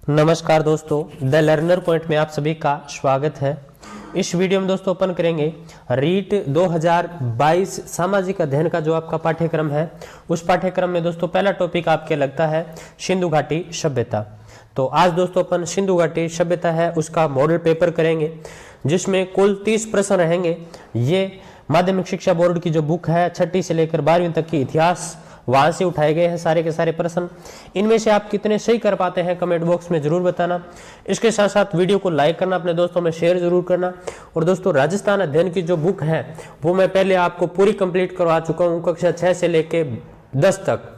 नमस्कार दोस्तों, the learner point में आप सभी का स्वागत है। इस वीडियो में दोस्तों अपन करेंगे रीट 2022 सामाजिक अध्ययन का जो आपका पाठ्यक्रम है, उस पाठ्यक्रम में दोस्तों पहला टॉपिक आपके लगता है सिंधु घाटी सभ्यता। तो आज दोस्तों अपन सिंधु घाटी सभ्यता है उसका मॉडल पेपर करेंगे, जिसमें कुल 30 प्रश्न रहेंगे। ये माध्यमिक शिक्षा बोर्ड की जो बुक है 6ठी से लेकर 12वीं तक की इतिहास, वहां से उठाए गए हैं सारे के सारे प्रश्न। इनमें से आप कितने सही कर पाते हैं कमेंट बॉक्स में जरूर बताना। इसके साथ साथ वीडियो को लाइक करना, अपने दोस्तों में शेयर जरूर करना। और दोस्तों राजस्थान अध्ययन की जो बुक है वो मैं पहले आपको पूरी कंप्लीट करवा चुका हूँ, कक्षा 6 से लेके 10 तक।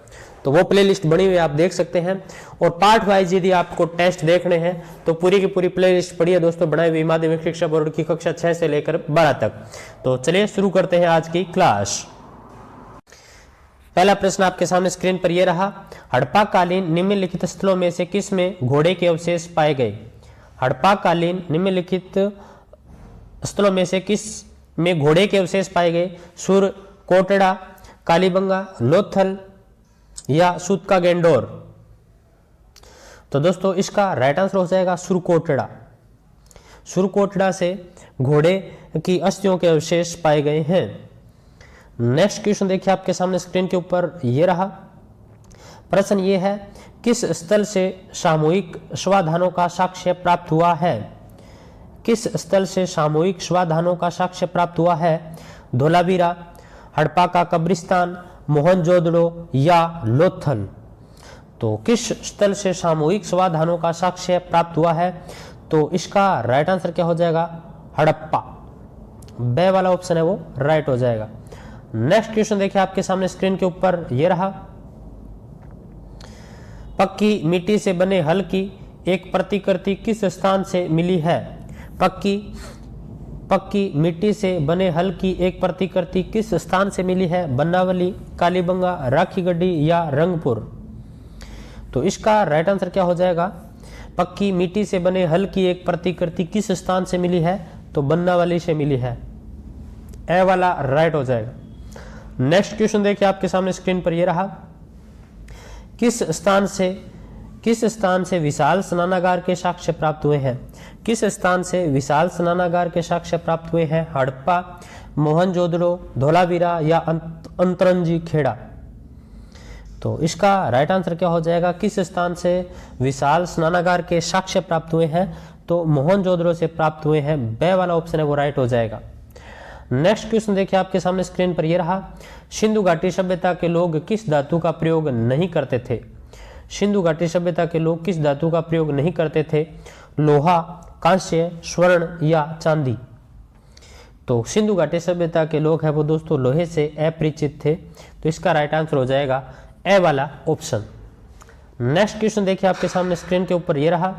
तो वो प्लेलिस्ट बनी हुई आप देख सकते हैं। और पार्ट वाइज यदि आपको टेस्ट देखने हैं तो पूरी की पूरी प्लेलिस्ट पड़ी है दोस्तों, बनाई हुई माध्यमिक शिक्षा बोर्ड की कक्षा 6 से लेकर 12 तक। तो चलिए शुरू करते हैं आज की क्लास। पहला प्रश्न आपके सामने स्क्रीन पर यह रहा, हड़प्पा कालीन निम्नलिखित स्थलों में से किस में घोड़े के अवशेष पाए गए? हड़प्पा कालीन निम्नलिखित स्थलों में से किस में घोड़े के अवशेष पाए गए? सुर कोटड़ा, कालीबंगा, लोथल या सूतका गेंडोर? तो दोस्तों इसका राइट आंसर हो जाएगा सुरकोटड़ा। सुरकोटड़ा से घोड़े की अस्थियों के अवशेष पाए गए हैं। नेक्स्ट क्वेश्चन देखिए आपके सामने स्क्रीन के ऊपर ये रहा। प्रश्न ये है, किस स्थल से सामूहिक स्वाधानों का साक्ष्य प्राप्त हुआ है? किस स्थल से सामूहिक स्वाधानों का साक्ष्य प्राप्त हुआ है? धोलावीरा, हड़प्पा का कब्रिस्तान, मोहनजोदड़ो या लोथल? तो किस स्थल से सामूहिक स्वाधानों का साक्ष्य प्राप्त हुआ है? तो इसका राइट आंसर क्या हो जाएगा? हड़प्पा। बे वाला ऑप्शन है वो राइट हो जाएगा। नेक्स्ट क्वेश्चन देखिए आपके सामने स्क्रीन के ऊपर यह रहा, पक्की मिट्टी से बने हल की एक प्रतिकृति किस स्थान से मिली है? पक्की मिट्टी से बने हल की एक प्रतिकृति किस स्थान से मिली है? बनावली, कालीबंगा, राखीगढ़ी या रंगपुर? तो इसका राइट आंसर क्या हो जाएगा? पक्की मिट्टी से बने हल की एक प्रतिकृति किस स्थान से मिली है? तो बनावली से मिली है। ए वाला राइट हो जाएगा। नेक्स्ट क्वेश्चन देखिए आपके सामने स्क्रीन पर यह रहा, किस स्थान से विशाल स्नानागार के साक्ष्य प्राप्त हुए हैं? किस स्थान से विशाल स्नानागार के साक्ष्य प्राप्त हुए हैं? हड़प्पा, मोहनजोदड़ो, धोलावीरा या अंतरंजी खेड़ा? तो इसका राइट आंसर क्या हो जाएगा? किस स्थान से विशाल स्नानागार के साक्ष्य प्राप्त हुए हैं? तो मोहनजोदड़ो से प्राप्त हुए हैं। बे वाला ऑप्शन है वो राइट हो जाएगा। नेक्स्ट क्वेश्चन देखिए आपके सामने स्क्रीन पर यह रहा, सिंधु घाटी सभ्यता के लोग किस धातु का प्रयोग नहीं करते थे? सिंधु घाटी सभ्यता के लोग किस धातु का प्रयोग नहीं करते थे? लोहा, कांस्य, स्वर्ण या चांदी? तो सिंधु घाटी सभ्यता के लोग हैं वो दोस्तों लोहे से अपरिचित थे। तो इसका राइट आंसर हो जाएगा ए वाला ऑप्शन। नेक्स्ट क्वेश्चन देखिए आपके सामने स्क्रीन के ऊपर यह रहा,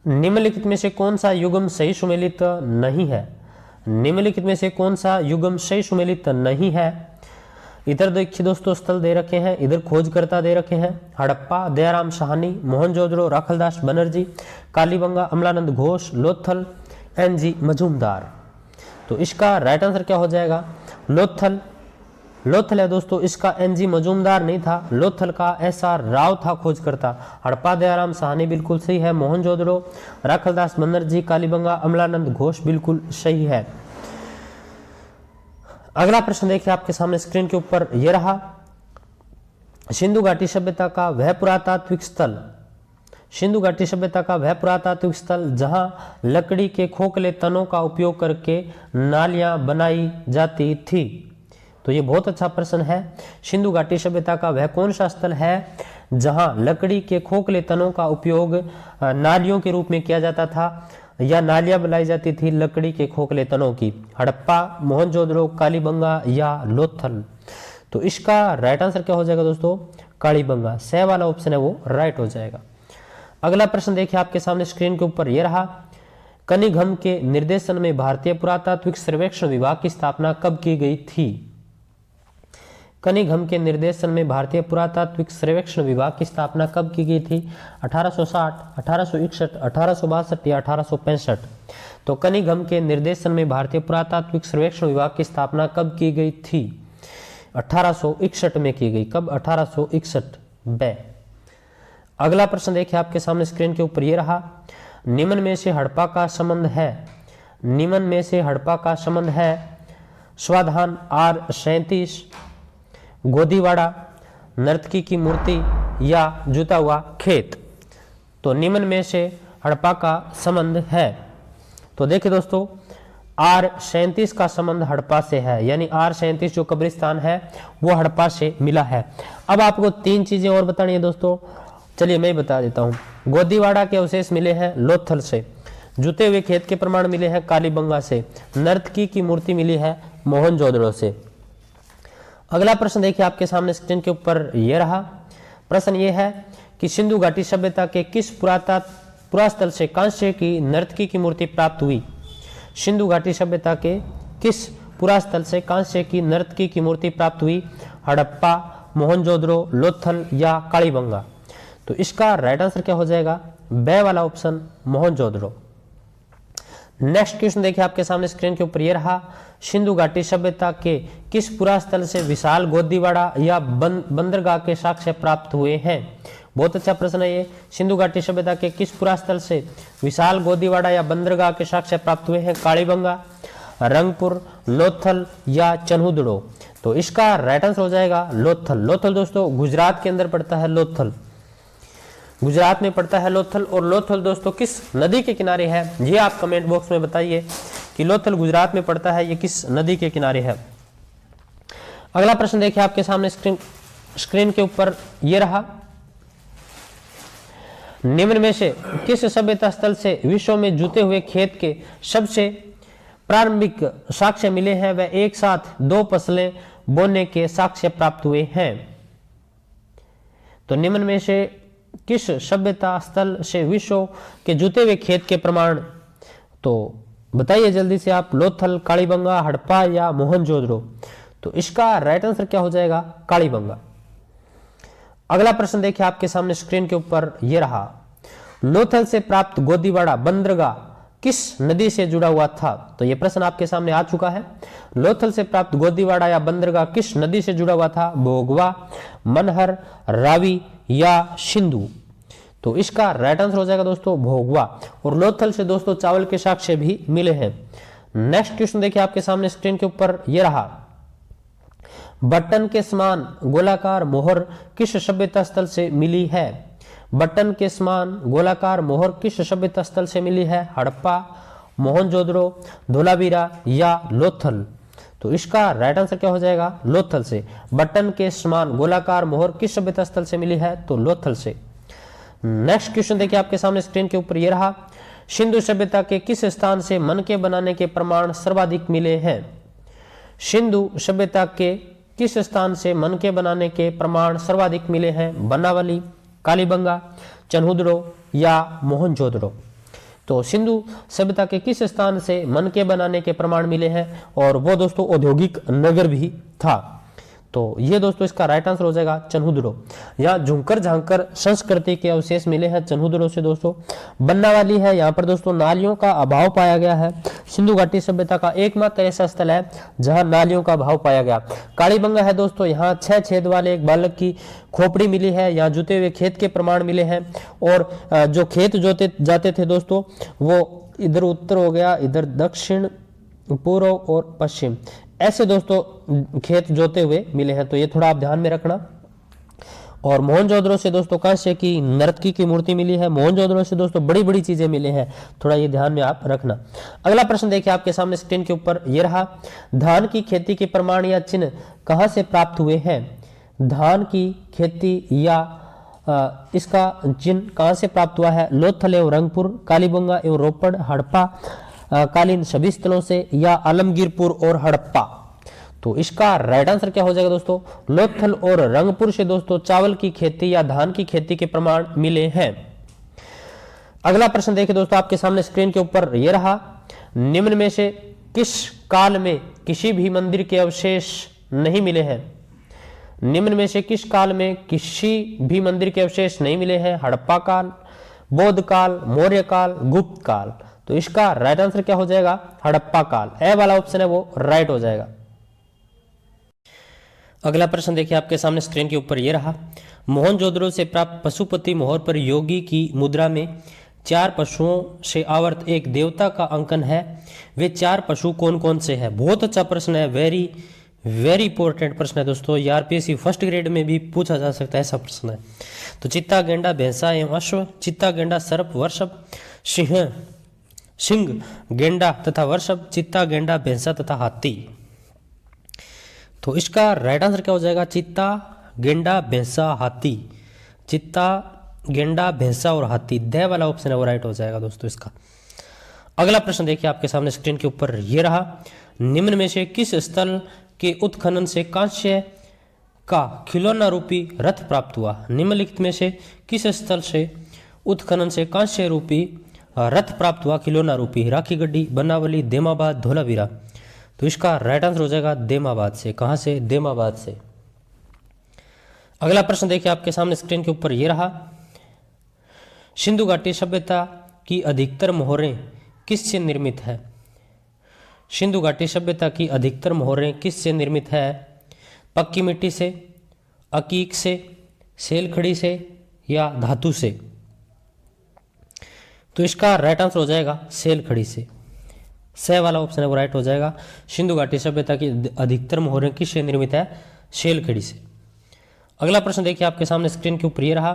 निम्नलिखित में से कौन सा युग्म सही सुमेलित नहीं है? निम्नलिखित में से कौन सा युग्म सही सुमेलित नहीं है? इधर देखिए दोस्तों स्थल दे रखे हैं, इधर खोजकर्ता दे रखे हैं, हड़प्पा दयाराम साहनी, मोहनजोदड़ो राखलदास बनर्जी, कालीबंगा अमलानंद घोष, लोथल एन.जी. मजूमदार? तो इसका राइट आंसर क्या हो जाएगा? लोथल है दोस्तों। इसका एन.जी. मजूमदार नहीं था, लोथल का एस.आर. राव था खोजकर्ता। हड़प्पा दयाराम साहनी बिल्कुल सही है, मोहनजोदड़ो राखलदास बनर्जी, कालीबंगा अमलानंद घोष बिल्कुल सही है। अगला प्रश्न देखिए आपके सामने स्क्रीन के ऊपर यह रहा, सिंधु घाटी सभ्यता का वह पुरातात्विक स्थल, सिंधु घाटी सभ्यता का वह पुरातात्विक स्थल जहां लकड़ी के खोखले तनों का उपयोग करके नालियां बनाई जाती थी? तो ये बहुत अच्छा प्रश्न है। सिंधु घाटी सभ्यता का वह कौन सा स्थल है जहां लकड़ी के खोखले तनों का उपयोग नालियों के रूप में किया जाता था या नालियां बनाई जाती थी लकड़ी के खोखले तनों की? हड़प्पा, मोहनजोदड़ो, कालीबंगा या लोथल? तो इसका राइट आंसर क्या हो जाएगा दोस्तों? कालीबंगा। से वाला ऑप्शन है वो राइट हो जाएगा। अगला प्रश्न देखिए आपके सामने स्क्रीन के ऊपर यह रहा, कनिघम के निर्देशन में भारतीय पुरातात्विक सर्वेक्षण विभाग की स्थापना कब की गई थी? कनिघम के निर्देशन में भारतीय पुरातात्विक सर्वेक्षण विभाग की स्थापना कब की गई थी? 1860, 1861, 1862 या 1865? तो कनिघम के निर्देशन में भारतीय पुरातात्विक सर्वेक्षण विभाग की स्थापना कब की गई थी? 1861 में की गई। कब? 1861 में। अगला प्रश्न देखिए आपके सामने स्क्रीन के ऊपर ये रहा, निम्न में से हड़प्पा का संबंध है, निम्न में से हड़प्पा का संबंध है स्वाधान R37, गोदीवाड़ा, नर्तकी की मूर्ति या जुता हुआ खेत। तो निम्न में से हड़प्पा का संबंध है। तो देखिए दोस्तों R37 का संबंध हड़प्पा से है, यानी R37 जो कब्रिस्तान है वो हड़प्पा से मिला है। अब आपको तीन चीजें और बतानी है दोस्तों, चलिए मैं बता देता हूँ। गोदीवाड़ा के अवशेष मिले हैं लोथल से, जुते हुए खेत के प्रमाण मिले हैं कालीबंगा से, नर्तकी की मूर्ति मिली है मोहनजोदड़ो से। अगला प्रश्न देखिए आपके सामने स्क्रीन के ऊपर यह रहा, प्रश्न ये है कि सिंधु घाटी सभ्यता के किस पुरास्थल से कांस्य की नर्तकी की मूर्ति प्राप्त हुई। सिंधु घाटी सभ्यता के किस पुरास्थल से कांस्य की नर्तकी की मूर्ति प्राप्त हुई, हड़प्पा, मोहनजोदड़ो, लोथल या कालीबंगा। तो इसका राइट आंसर क्या हो जाएगा, बे वाला ऑप्शन मोहनजोदड़ो। नेक्स्ट क्वेश्चन देखिए आपके सामने स्क्रीन के ऊपर ये रहा, सिंधु घाटी सभ्यता के किस पुरास्थल से विशाल गोदीवाड़ा या बंदरगाह के साक्ष्य प्राप्त हुए हैं। बहुत अच्छा प्रश्न है ये, सिंधु घाटी सभ्यता के किस पुरास्थल से विशाल गोदीवाड़ा या बंदरगाह के साक्ष्य प्राप्त हुए हैं, कालीबंगा, रंगपुर, लोथल या चन्हुदड़ो। तो इसका राइट आंसर हो जाएगा लोथल। लोथल दोस्तों गुजरात के अंदर पड़ता है, लोथल गुजरात में पड़ता है लोथल। और लोथल दोस्तों किस नदी के किनारे है, ये आप कमेंट बॉक्स में बताइए कि लोथल गुजरात में पड़ता है, ये किस नदी के किनारे है। अगला प्रश्न देखिए आपके सामने स्क्रीन के ऊपर ये रहा, निम्न में से किस सभ्यता स्थल से विश्व में जुते हुए खेत के सबसे प्रारंभिक साक्ष्य मिले हैं व एक साथ दो फसलें बोने के साक्ष्य प्राप्त हुए हैं। तो निम्न में से किस सभ्यता स्थल से विश्व के जुते हुए खेत के प्रमाण, तो बताइए जल्दी से आप, लोथल, कालीबंगा, हड़प्पा या मोहनजोदड़ो। तो इसका राइट आंसर क्या हो जाएगा, कालीबंगा। अगला प्रश्न देखिए आपके सामने स्क्रीन के ऊपर यह रहा, लोथल से प्राप्त गोदीवाड़ा बंदरगाह किस नदी से जुड़ा हुआ था। तो यह प्रश्न आपके सामने आ चुका है। लोथल से प्राप्त गोदीवाड़ा या बंदरगाह किस नदी से जुड़ा हुआ था, भोगवा, मनहर, रावी या सिंधु। तो इसका राइट आंसर हो जाएगा दोस्तों भोगवा। और लोथल से दोस्तों चावल के साक्ष्य भी मिले हैं। नेक्स्ट क्वेश्चन देखिए आपके सामने स्क्रीन के ऊपर यह रहा, बटन के समान गोलाकार मोहर किस सभ्यता स्थल से मिली है। बटन के समान गोलाकार मोहर किस सभ्यता स्थल से मिली है, हड़प्पा, मोहनजोदड़ो, धोलावीरा या लोथल। तो इसका राइट आंसर क्या हो जाएगा, लोथल से। बटन के समान गोलाकार मोहर किस सभ्यता स्थल से मिली है, तो लोथल से। नेक्स्ट क्वेश्चन देखिए आपके सामने स्क्रीन के ऊपर यह रहा, सिंधु सभ्यता के किस स्थान से मनके बनाने के प्रमाण सर्वाधिक मिले हैं। सिंधु सभ्यता के किस स्थान से मनके बनाने के प्रमाण सर्वाधिक मिले हैं, बनावली, कालीबंगा, चन्हुदड़ो या मोहनजोदड़ो। तो सिंधु सभ्यता के किस स्थान से मनके बनाने के प्रमाण मिले हैं, और वो दोस्तों औद्योगिक नगर भी था। तो ये दोस्तों इसका राइट आंसर हो जाएगा चन्हुदड़ो। यहाँ झुंकर झांकर संस्कृति के अवशेष मिले हैं चन्हुदड़ो से दोस्तों। बनावाली है, यहाँ पर दोस्तों नालियों का अभाव पाया गया है। सिंधु घाटी सभ्यता का एकमात्र ऐसा स्थल है जहाँ नालियों का अभाव पाया गया। कालीबंगा है दोस्तों, यहाँ 6 छेद वाले एक बालक की खोपड़ी मिली है, यहाँ जुते हुए खेत के प्रमाण मिले हैं। और जो खेत जोते जाते थे दोस्तों वो इधर उत्तर हो गया, इधर दक्षिण, पूर्व और पश्चिम, ऐसे दोस्तों खेत जोते हुए मिले हैं। तो ये थोड़ा आप ध्यान में रखना। और मोहनजोदड़ो से दोस्तों कांस्य की नर्तकी की मूर्ति मिली है। मोहनजोदड़ो से दोस्तों बड़ी बड़ी चीजें मिली हैं, थोड़ा ये ध्यान में आप रखना। अगला प्रश्न देखिए आपके सामने स्क्रीन के ऊपर ये रहा, धान की खेती के प्रमाण या चिन्ह कहाँ से प्राप्त हुए हैं। धान की खेती या इसका चिन्ह कहाँ से प्राप्त हुआ है, लोथल एवं रंगपुर, कालीबंगा एवं रोपड़, हड़प्पा कालीन सभी स्थलों से, या आलमगीरपुर और हड़प्पा। तो इसका राइट आंसर क्या हो जाएगा दोस्तों, लोथल और रंगपुर से दोस्तों चावल की खेती या धान की खेती के प्रमाण मिले हैं। अगला प्रश्न देखिए दोस्तों आपके सामने स्क्रीन के ऊपर यह रहा, निम्न में से किस काल में किसी भी मंदिर के अवशेष नहीं मिले हैं। निम्न में से किस काल में किसी भी मंदिर के अवशेष नहीं मिले हैं, हड़प्पा काल, बौद्ध काल, मौर्य काल, गुप्त काल। तो इसका राइट आंसर क्या हो जाएगा, हड़प्पा काल। ए वाला ऑप्शन है वो राइट हो जाएगा। अगला प्रश्न देखिए आपके सामने स्क्रीन के ऊपर यह रहा, मोहनजोदड़ो से प्राप्त पशुपति मोहर पर योगी की मुद्रा में 4 पशुओं से आवर्त एक देवता का अंकन है। वे 4 पशु कौन कौन से हैं? बहुत अच्छा प्रश्न है, वेरी वेरी इंपॉर्टेंट प्रश्न है दोस्तों। ये आरपीएससी फर्स्ट ग्रेड में भी पूछा जा सकता है, ऐसा प्रश्न है। तो चित्ता, गेंडा, भैंसा एवं अश्व। चित्ता, गेंडा, सर्प, वृषभ, सिंह, गेंडा तथा वृषभ। चित्ता, गेंडा, भैंसा तथा हाथी। तो इसका राइट आंसर क्या हो जाएगा? चित्ता, गेंडा, भैंसा, हाथी। चित्ता, गेंडा, भैंसा और हाथी, द वाला ऑप्शन है वो राइट हो जाएगा दोस्तों इसका। अगला प्रश्न देखिए आपके सामने स्क्रीन के ऊपर, ये रहा। निम्न में से किस स्थल के उत्खनन से कांस्य का खिलौना रूपी रथ प्राप्त हुआ? निम्नलिखित में से किस स्थल से उत्खनन से कांस्य रूपी रथ प्राप्त हुआ? खिलौना रूपी। राखी गड्डी, बनावली, देमाबाद, धोलावीरा। तो इसका राइट आंसर हो जाएगा देमाबाद से। कहां से? देमाबाद से। अगला प्रश्न देखिए आपके सामने स्क्रीन के ऊपर, ये रहा। सिंधु घाटी सभ्यता की अधिकतर मोहरें किससे निर्मित है? सिंधु घाटी सभ्यता की अधिकतर मोहरें किससे निर्मित है? पक्की मिट्टी से, अकीक से, सेलखड़ी से या धातु से? तो इसका राइट आंसर हो जाएगा सेलखड़ी से। स वाला ऑप्शन है वो राइट हो जाएगा। सिंधु घाटी सभ्यता की अधिकतर मोहरें किससे निर्मित है? सेलखड़ी से। अगला प्रश्न देखिए आपके सामने स्क्रीन के ऊपर, ये रहा।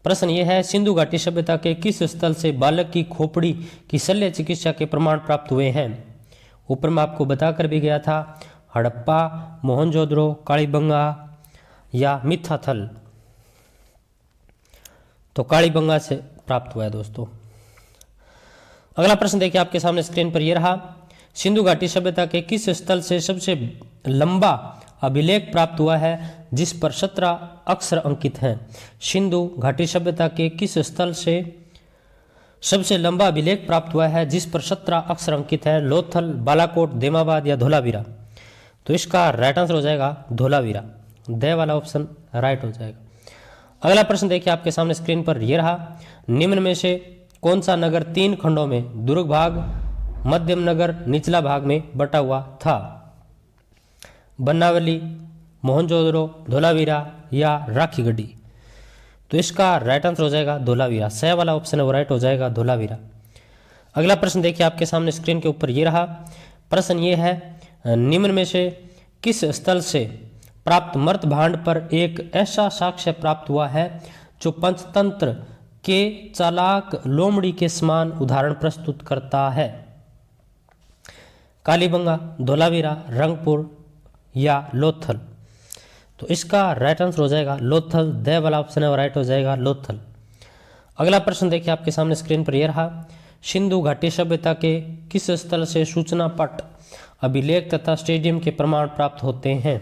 प्रश्न ये है, सिंधु घाटी सभ्यता के किस स्थल से बालक की खोपड़ी की शल्य चिकित्सा के प्रमाण प्राप्त हुए हैं? ऊपर मैं आपको बताकर भी गया था, हड़प्पा, मोहनजोदड़ो, कालीबंगा या मिथाथल। तो कालीबंगा से प्राप्त हुआ है दोस्तों। अगला प्रश्न देखिए आपके सामने स्क्रीन पर, यह रहा। सिंधु घाटी सभ्यता के किस स्थल से सबसे लंबा अभिलेख प्राप्त हुआ है जिस पर 17 अक्षर अंकित हैं? सिंधु घाटी सभ्यता के किस स्थल से सबसे लंबा अभिलेख प्राप्त हुआ है जिस पर 17 अक्षर अंकित है? लोथल, बालाकोट, देमाबाद या धोलावीरा? तो इसका राइट आंसर हो जाएगा धोलावीरा। द वाला ऑप्शन राइट हो जाएगा। अगला प्रश्न देखिए आपके सामने स्क्रीन पर, यह रहा। निम्न में से कौन सा नगर 3 खंडों में दुर्ग भाग, मध्यम नगर, निचला भाग में बटा हुआ था? बनावली, मोहनजोदड़ो, धोलावीरा या राखी गड्डी? तो इसका राइट आंसर हो जाएगा धोलावीरा। स वाला ऑप्शन है वो राइट हो जाएगा धोलावीरा। अगला प्रश्न देखिए आपके सामने स्क्रीन के ऊपर, ये रहा। प्रश्न ये है, निम्न में से किस स्थल से प्राप्त मर्त भांड पर एक ऐसा साक्ष्य प्राप्त हुआ है जो पंचतंत्र के चालाक लोमड़ी के समान उदाहरण प्रस्तुत करता है? कालीबंगा, धोलावीरा, रंगपुर या लोथल? तो इसका राइट आंसर हो जाएगा लोथल। द वाला ऑप्शन है वो राइट हो जाएगा लोथल। अगला प्रश्न देखिए आपके सामने स्क्रीन पर, यह रहा। सिंधु घाटी सभ्यता के किस स्थल से सूचना पट, अभिलेख तथा स्टेडियम के प्रमाण प्राप्त होते हैं?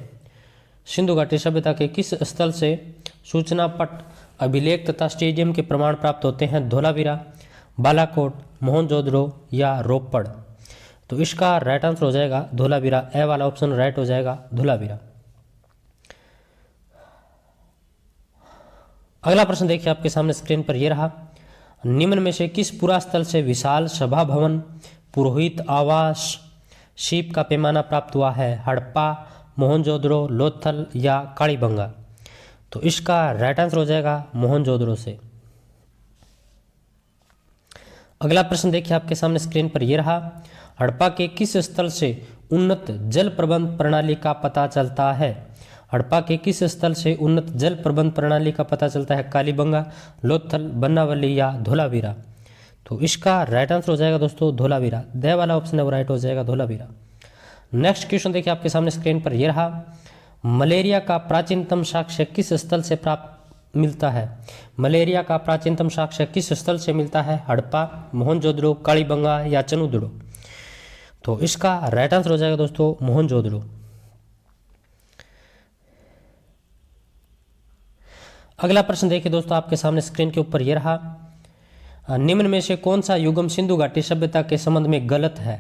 सिंधु घाटी सभ्यता के किस स्थल से सूचना पट, अभिलेख तथा स्टेडियम के प्रमाण प्राप्त होते हैं? धोलावीरा, बालाकोट, मोहनजोदड़ो या रोपड़? तो इसका राइट आंसर हो जाएगा धोलावीरा। ए वाला ऑप्शन राइट हो जाएगा धोलावीरा। अगला प्रश्न देखिए आपके सामने स्क्रीन पर, यह रहा। निम्न में से किस पुरा स्थल से विशाल सभा भवन, पुरोहित आवास, शीप का पैमाना प्राप्त हुआ है? हड़प्पा, मोहनजोदड़ो, लोथल या कालीबंगा? तो इसका राइट आंसर हो जाएगा मोहनजोदड़ो से। अगला प्रश्न देखिए आपके सामने स्क्रीन पर, यह रहा। हड़प्पा के किस स्थल से उन्नत जल प्रबंध प्रणाली का पता चलता है? हड़प्पा के किस स्थल से उन्नत जल प्रबंध प्रणाली का पता चलता है? कालीबंगा, लोथल, बनावली या धोलावीरा? तो इसका राइट आंसर हो जाएगा दोस्तों धोलावीरा। द वाला ऑप्शन है वो राइट हो जाएगा धोलावीरा। नेक्स्ट क्वेश्चन देखिए आपके सामने स्क्रीन पर, यह रहा। मलेरिया का प्राचीनतम साक्ष्य किस स्थल से प्राप्त मिलता है? मलेरिया का प्राचीनतम साक्ष्य किस स्थल से मिलता है? हड़प्पा, मोहनजोदड़ो, कालीबंगा या चनुदड़ो? तो इसका राइट आंसर हो जाएगा दोस्तों मोहनजोदड़ो। अगला प्रश्न देखिए दोस्तों आपके सामने स्क्रीन के ऊपर, यह रहा। निम्न में से कौन सा युगम सिंधु घाटी सभ्यता के संबंध में गलत है?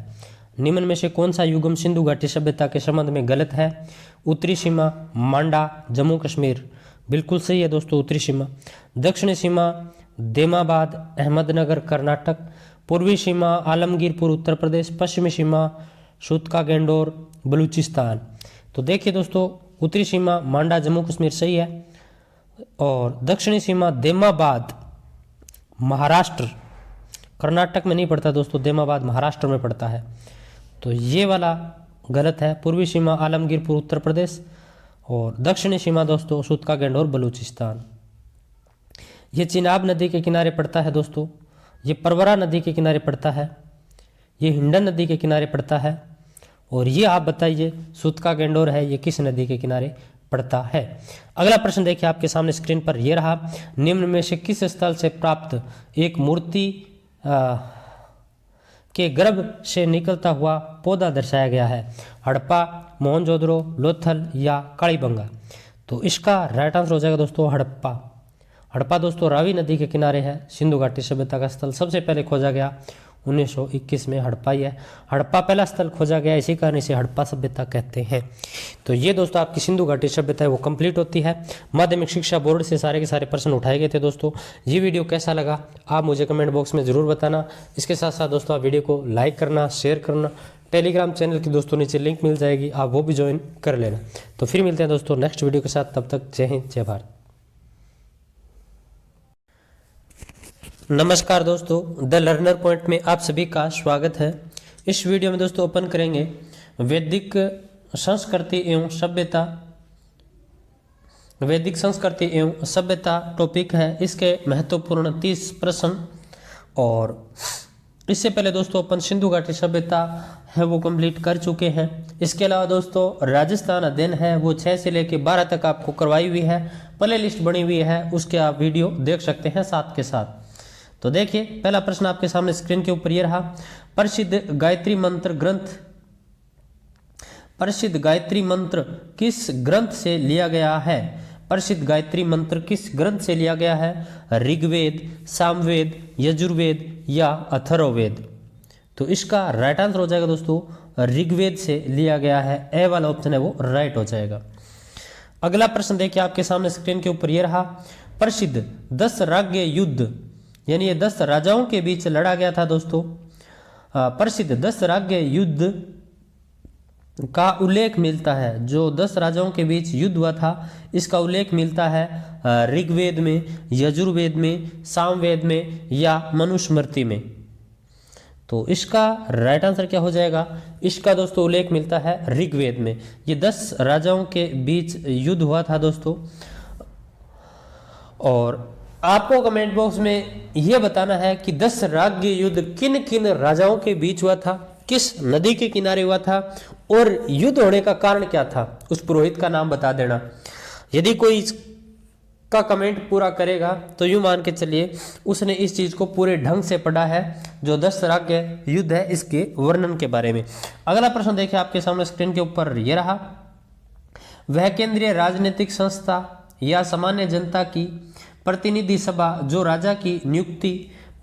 निम्न में से कौन सा युगम सिंधु घाटी सभ्यता के संबंध में गलत है? उत्तरी सीमा मांडा, जम्मू कश्मीर, बिल्कुल सही है दोस्तों उत्तरी सीमा। दक्षिणी सीमा देमाबाद, अहमदनगर, कर्नाटक। पूर्वी सीमा आलमगीरपुर, उत्तर प्रदेश। पश्चिमी सीमा सूतका गेंडोर, बलूचिस्तान। तो देखिए दोस्तों उत्तरी सीमा मांडा, जम्मू कश्मीर सही है। और दक्षिणी सीमा देमाबाद महाराष्ट्र, कर्नाटक में नहीं पड़ता दोस्तों, देमाबाद महाराष्ट्र में पड़ता है, तो ये वाला गलत है। पूर्वी सीमा आलमगीरपुर उत्तर प्रदेश और दक्षिणी सीमा दोस्तों सूतका गैंडोर बलूचिस्तान। ये चिनाब नदी के किनारे पड़ता है दोस्तों, ये परवरा नदी के किनारे पड़ता है, ये हिंडन नदी के किनारे पड़ता है, और ये आप बताइए सूतका गैंडोर है ये किस नदी के किनारे पड़ता है। अगला प्रश्न देखिए आपके सामने स्क्रीन पर, ये रहा, निम्न में से किस स्थल से प्राप्त एक मूर्ति के गर्भ से निकलता हुआ पौधा दर्शाया गया है? हड़प्पा, मोहनजोदड़ो, लोथल या कालीबंगा। तो इसका राइट आंसर हो जाएगा दोस्तों हड़प्पा। हड़प्पा दोस्तों रावी नदी के किनारे है, सिंधु घाटी सभ्यता का स्थल सबसे पहले खोजा गया 1921 में हड़प्पा ही है। हड़प्पा पहला स्थल खोजा गया, इसी कारण इसे हड़प्पा सभ्यता कहते हैं। तो ये दोस्तों आपकी सिंधु घाटी सभ्यता है वो कंप्लीट होती है। माध्यमिक शिक्षा बोर्ड से सारे के सारे प्रश्न उठाए गए थे दोस्तों। ये वीडियो कैसा लगा आप मुझे कमेंट बॉक्स में ज़रूर बताना। इसके साथ साथ दोस्तों आप वीडियो को लाइक करना, शेयर करना, टेलीग्राम चैनल की दोस्तों नीचे लिंक मिल जाएगी, आप वो भी ज्वाइन कर लेना। तो फिर मिलते हैं दोस्तों नेक्स्ट वीडियो के साथ, तब तक जय हिंद जय भारत। नमस्कार दोस्तों, द लर्नर पॉइंट में आप सभी का स्वागत है। इस वीडियो में दोस्तों ओपन करेंगे वैदिक संस्कृति एवं सभ्यता, वैदिक संस्कृति एवं सभ्यता टॉपिक है, इसके महत्वपूर्ण 30 प्रश्न। और इससे पहले दोस्तों अपन सिंधु घाटी सभ्यता है वो कंप्लीट कर चुके हैं। इसके अलावा दोस्तों राजस्थान अध्ययन है वो 6 से लेकर 12 तक आपको करवाई हुई है, प्ले लिस्ट बनी हुई है, उसके आप वीडियो देख सकते हैं साथ के साथ। तो देखिए पहला प्रश्न आपके सामने स्क्रीन के ऊपर ये रहा, प्रसिद्ध गायत्री मंत्र ग्रंथ, प्रसिद्ध गायत्री मंत्र किस ग्रंथ से लिया गया है? प्रसिद्ध गायत्री मंत्र किस ग्रंथ से लिया गया है? ऋग्वेद, सामवेद, यजुर्वेद या अथर्ववेद। तो इसका राइट आंसर हो जाएगा दोस्तों ऋग्वेद से लिया गया है, ए वाला ऑप्शन है वो राइट हो जाएगा। अगला प्रश्न देखिए आपके सामने स्क्रीन के ऊपर ये रहा, प्रसिद्ध 10 राज्य युद्ध, यानी ये 10 राजाओं के बीच लड़ा गया था दोस्तों। प्रसिद्ध 10 राज्य युद्ध का उल्लेख मिलता है, जो 10 राजाओं के बीच युद्ध हुआ था इसका उल्लेख मिलता है ऋग्वेद में, यजुर्वेद में, सामवेद में या मनुस्मृति में। तो इसका राइट आंसर क्या हो जाएगा? इसका दोस्तों उल्लेख मिलता है ऋग्वेद में। ये 10 राजाओं के बीच युद्ध हुआ था दोस्तों। और आपको कमेंट बॉक्स में यह बताना है कि 10 राज्य युद्ध किन किन राजाओं के बीच हुआ था, किस नदी के किनारे हुआ था और युद्ध होने का कारण क्या था, उस पुरोहित का नाम बता देना। यदि कोई इसका कमेंट पूरा करेगा तो यूं मान के चलिए उसने इस चीज को पूरे ढंग से पढ़ा है, जो 10 राज्य युद्ध है इसके वर्णन के बारे में। अगला प्रश्न देखिए आपके सामने स्क्रीन के ऊपर यह रहा, वह केंद्रीय राजनीतिक संस्था या सामान्य जनता की प्रतिनिधि सभा जो राजा की नियुक्ति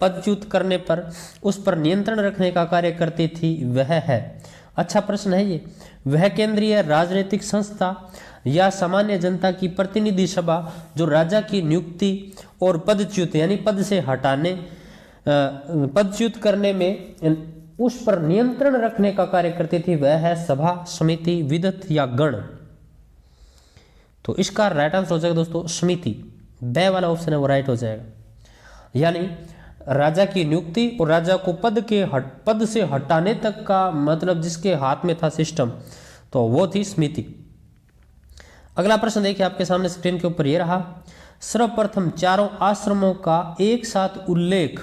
पदच्युत करने पर उस पर नियंत्रण रखने का कार्य करती थी वह है? अच्छा प्रश्न है ये। वह केंद्रीय राजनीतिक संस्था या सामान्य जनता की प्रतिनिधि सभा जो राजा की नियुक्ति और पदच्युत यानी पद से हटाने पदच्युत करने में उस पर नियंत्रण रखने का कार्य करती थी वह है सभा, समिति, विदत या गण। तो इसका राइट आंसर हो जाएगा दोस्तों समिति, बे वाला ऑप्शन है वो राइट हो जाएगा। यानी राजा की नियुक्ति और राजा को पद से हटाने तक का मतलब जिसके हाथ में था सिस्टम, तो वो थी समिति। अगला प्रश्न देखिए आपके सामने स्क्रीन के ऊपर ये रहा, सर्वप्रथम चारों आश्रमों का एक साथ उल्लेख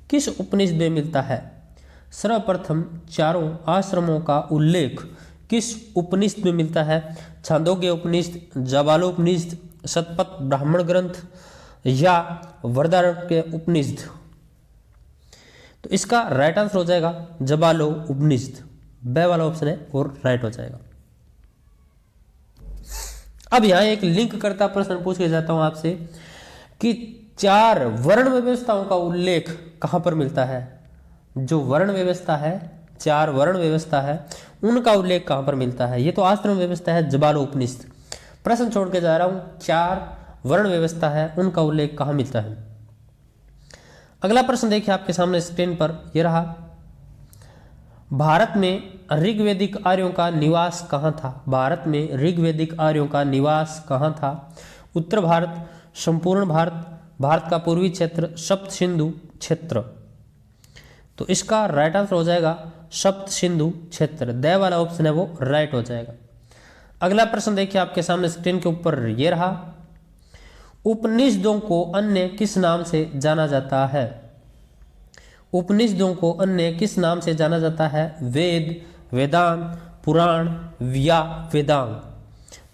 किस उपनिषद में मिलता है? सर्वप्रथम चारों आश्रमों का उल्लेख किस उपनिषद में मिलता है? छांदोग्य उपनिषद, जाबालोपनिषद, शतपथ ब्राह्मण ग्रंथ या वृहदारण्यक उपनिषद। तो इसका राइट आंसर हो जाएगा जाबालो उपनिषद, बे वाला ऑप्शन है और राइट हो जाएगा। अब यहां एक लिंक करता प्रश्न पूछ के जाता हूं आपसे कि 4 वर्ण व्यवस्थाओं का उल्लेख कहां पर मिलता है? जो वर्ण व्यवस्था है, 4 वर्ण व्यवस्था है, उनका उल्लेख कहां पर मिलता है? ये तो आश्रम व्यवस्था है, जाबालो उपनिषद। प्रश्न छोड़ के जा रहा हूं, 4 वर्ण व्यवस्था है, उनका उल्लेख कहां मिलता है? अगला प्रश्न देखिए आपके सामने स्क्रीन पर यह रहा, भारत में ऋग्वैदिक आर्यों का निवास कहां था? भारत में ऋग्वैदिक आर्यों का निवास कहां था? उत्तर भारत, संपूर्ण भारत, भारत का पूर्वी क्षेत्र, सप्त सिंधु क्षेत्र। तो इसका राइट आंसर हो जाएगा सप्त सिंधु क्षेत्र। द वाला ऑप्शन है वो राइट हो जाएगा। अगला प्रश्न देखिए आपके सामने स्क्रीन के ऊपर ये रहा। उपनिषदों को अन्य किस नाम से जाना जाता है? उपनिषदों को अन्य किस नाम से जाना जाता है? वेद, वेदांत, पुराण या वेदांग।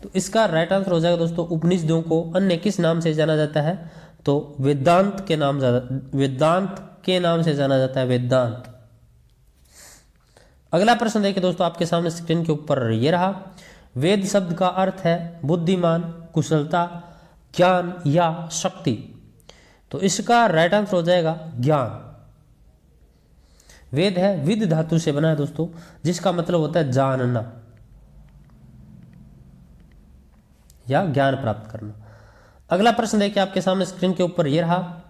तो इसका राइट आंसर हो जाएगा दोस्तों उपनिषदों को अन्य किस नाम से जाना जाता है? तो वेदांत के नाम से जाना जाता है, वेदांत। अगला प्रश्न देखिए दोस्तों आपके सामने स्क्रीन के ऊपर ये रहा। वेद शब्द का अर्थ है बुद्धिमान, कुशलता, ज्ञान या शक्ति। तो इसका राइट आंसर हो जाएगा ज्ञान। वेद है विद धातु से बना है दोस्तों, जिसका मतलब होता है जानना या ज्ञान प्राप्त करना। अगला प्रश्न देखिए आपके सामने स्क्रीन के ऊपर यह रहा।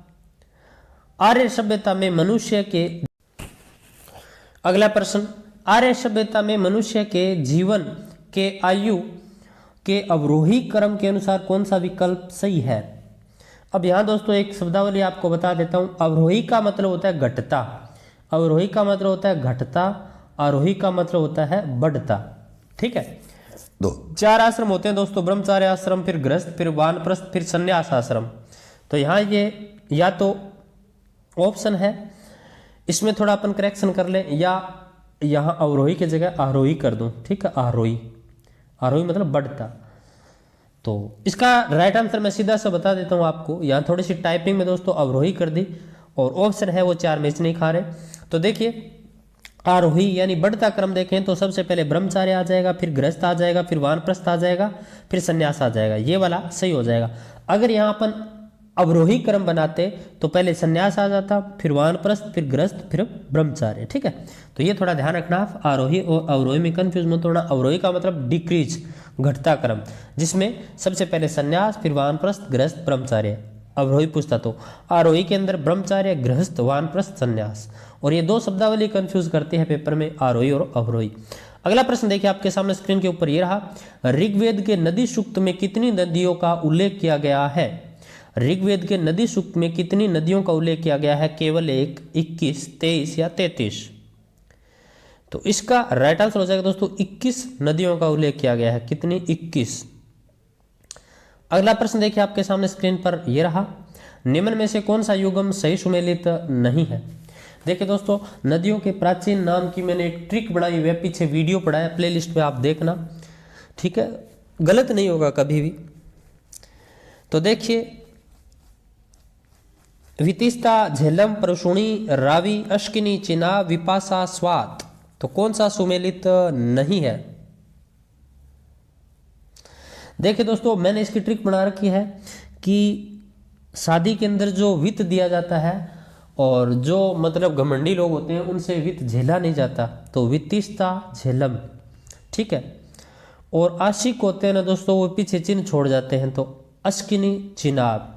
आर्य सभ्यता में मनुष्य के अगला प्रश्न, आर्य सभ्यता में मनुष्य के जीवन के आयु के अवरोही क्रम के अनुसार कौन सा विकल्प सही है? अब यहां दोस्तों एक शब्दावली आपको बता देता हूं। अवरोही का मतलब होता है घटता, अवरोही का मतलब होता है घटता, आरोही का मतलब होता है बढ़ता। ठीक है, तो 4 आश्रम होते हैं दोस्तों, ब्रह्मचार्य आश्रम, फिर गृहस्थ, फिर वानप्रस्थ, फिर संन्यास आश्रम। तो यहाँ ये या तो ऑप्शन है, इसमें थोड़ा अपन करेक्शन कर लें, या यहाँ अवरोही की जगह आरोही कर दूं। ठीक है, आरोही, आरोही मतलब बढ़ता। तो इसका राइट आंसर मैं सीधा सा बता देता हूँ आपको। यहाँ थोड़ी सी टाइपिंग में दोस्तों अवरोही कर दी, और ऑप्शन है वो 4 मैच नहीं खा रहे। तो देखिए आरोही यानी बढ़ता क्रम देखें तो सबसे पहले ब्रह्मचार्य आ जाएगा, फिर गृहस्थ आ जाएगा, फिर वानप्रस्थ आ जाएगा, फिर संन्यास आ जाएगा। ये वाला सही हो जाएगा। अगर यहाँ अपन अवरोही क्रम बनाते तो पहले संन्यास आ जाता, फिर वानप्रस्थ, फिर गृहस्थ, फिर ब्रह्मचार्य। ठीक है, तो ये थोड़ा ध्यान रखना आप, आरोही और अवरोही में कंफ्यूज मत होना। अवरोही का मतलब डिक्रीज, घटता क्रम, जिसमें सबसे पहले संन्यास, फिर वानप्रस्थ, गृहस्थ, ब्रह्मचार्य। अवरोही पूछता तो आरोही के अंदर ब्रह्मचार्य, गृहस्थ, वानप्रस्थ, संन्यास, और ये 2 शब्दावली कंफ्यूज करते हैं पेपर में, आरोही और अवरोही। अगला प्रश्न देखिए आपके सामने स्क्रीन के ऊपर ये रहा। ऋग्वेद के नदी सूक्त में कितनी नदियों का उल्लेख किया गया है? ऋग्वेद के नदी सूक्त में कितनी नदियों का उल्लेख किया गया है? केवल 1, 21, 23 या 33? तो इसका राइट आंसर हो जाएगा दोस्तों 21 नदियों का उल्लेख किया गया है। कितनी? 21। अगला प्रश्न देखिए आपके सामने स्क्रीन पर यह रहा। निम्न में से कौन सा युगम सही सुमेलित नहीं है? देखिए दोस्तों, नदियों के प्राचीन नाम की मैंने एक ट्रिक बनाई हुई है, पीछे वीडियो पड़ा है, प्लेलिस्ट में आप देखना। ठीक है, गलत नहीं होगा कभी भी। तो देखिए, वितिस्ता, झेलम, परशुणी, रावी, अश्किनी, चिनाब, विपाशा, स्वात। तो कौन सा सुमेलित नहीं है? देखिए दोस्तों, मैंने इसकी ट्रिक बना रखी है कि शादी के अंदर जो वित्त दिया जाता है और जो मतलब घमंडी लोग होते हैं उनसे वित्त झेला नहीं जाता, तो वित्तिस्ता, झेलम। ठीक है, और आशिक होते हैं ना दोस्तों, वो पीछे चिन्ह छोड़ जाते हैं, तो अश्किनी, चिनाब।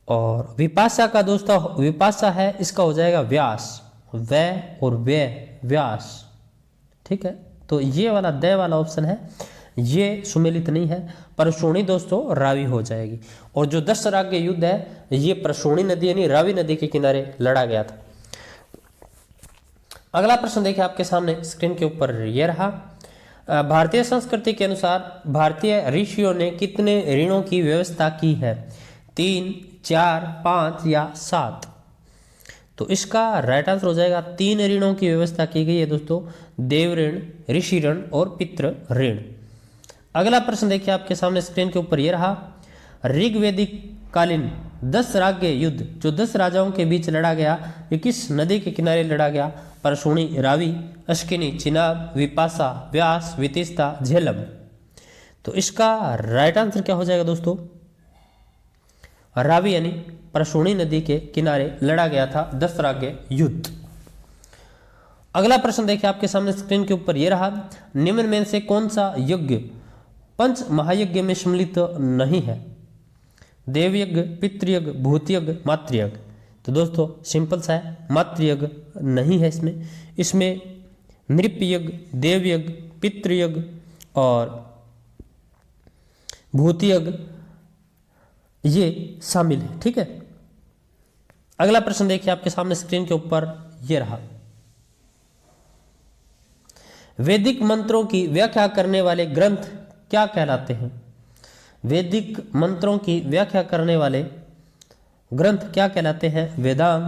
और विपाशा का दोस्तों, विपाशा है, इसका हो जाएगा व्यास, वै और वे, व्यास। ठीक है, तो ये वाला द वाला ऑप्शन है, ये सुमेलित नहीं है। परशुणी दोस्तों रावी हो जाएगी। और जो 10 राग युद्ध है ये परशुणी नदी यानी रावी नदी के किनारे लड़ा गया था। अगला प्रश्न देखिए आपके सामने स्क्रीन के ऊपर यह रहा। भारतीय संस्कृति के अनुसार भारतीय ऋषियों ने कितने ऋणों की व्यवस्था की है? 3, 4, 5 या 7? तो इसका राइट आंसर हो जाएगा 3 ऋणों की व्यवस्था की गई है दोस्तों, देव ऋण, ऋषि ऋण और पितृ ऋण। अगला प्रश्न देखिए आपके सामने स्क्रीन के ऊपर यह रहा। ऋग्वेदिक कालीन 10 राग युद्ध जो 10 राजाओं के बीच लड़ा गया, ये किस नदी के किनारे लड़ा गया? परशुणी, रावी, अश्किनी, चिनाब, विपाशा, व्यास, वितिस्ता, झेलम। तो इसका राइट आंसर क्या हो जाएगा दोस्तों? रावी यानी परशुणी नदी के किनारे लड़ा गया था 10 राग युद्ध। अगला प्रश्न देखिए आपके सामने स्क्रीन के ऊपर यह रहा। निम्न में से कौन सा यज्ञ 5 महायज्ञ में सम्मिलित नहीं है? देवयज्ञ, पितृयज्ञ, भूतयज्ञ, मातृयज्ञ। तो दोस्तों सिंपल सा है, मातृयज्ञ नहीं है इसमें। इसमें नृपयज्ञ, देवयज्ञ, पितृयज्ञ और भूतयज्ञ ये शामिल है। ठीक है, अगला प्रश्न देखिए आपके सामने स्क्रीन के ऊपर ये रहा। वैदिक मंत्रों की व्याख्या करने वाले ग्रंथ क्या कहलाते हैं? वैदिक मंत्रों की व्याख्या करने वाले ग्रंथ क्या कहलाते हैं? वेदांग,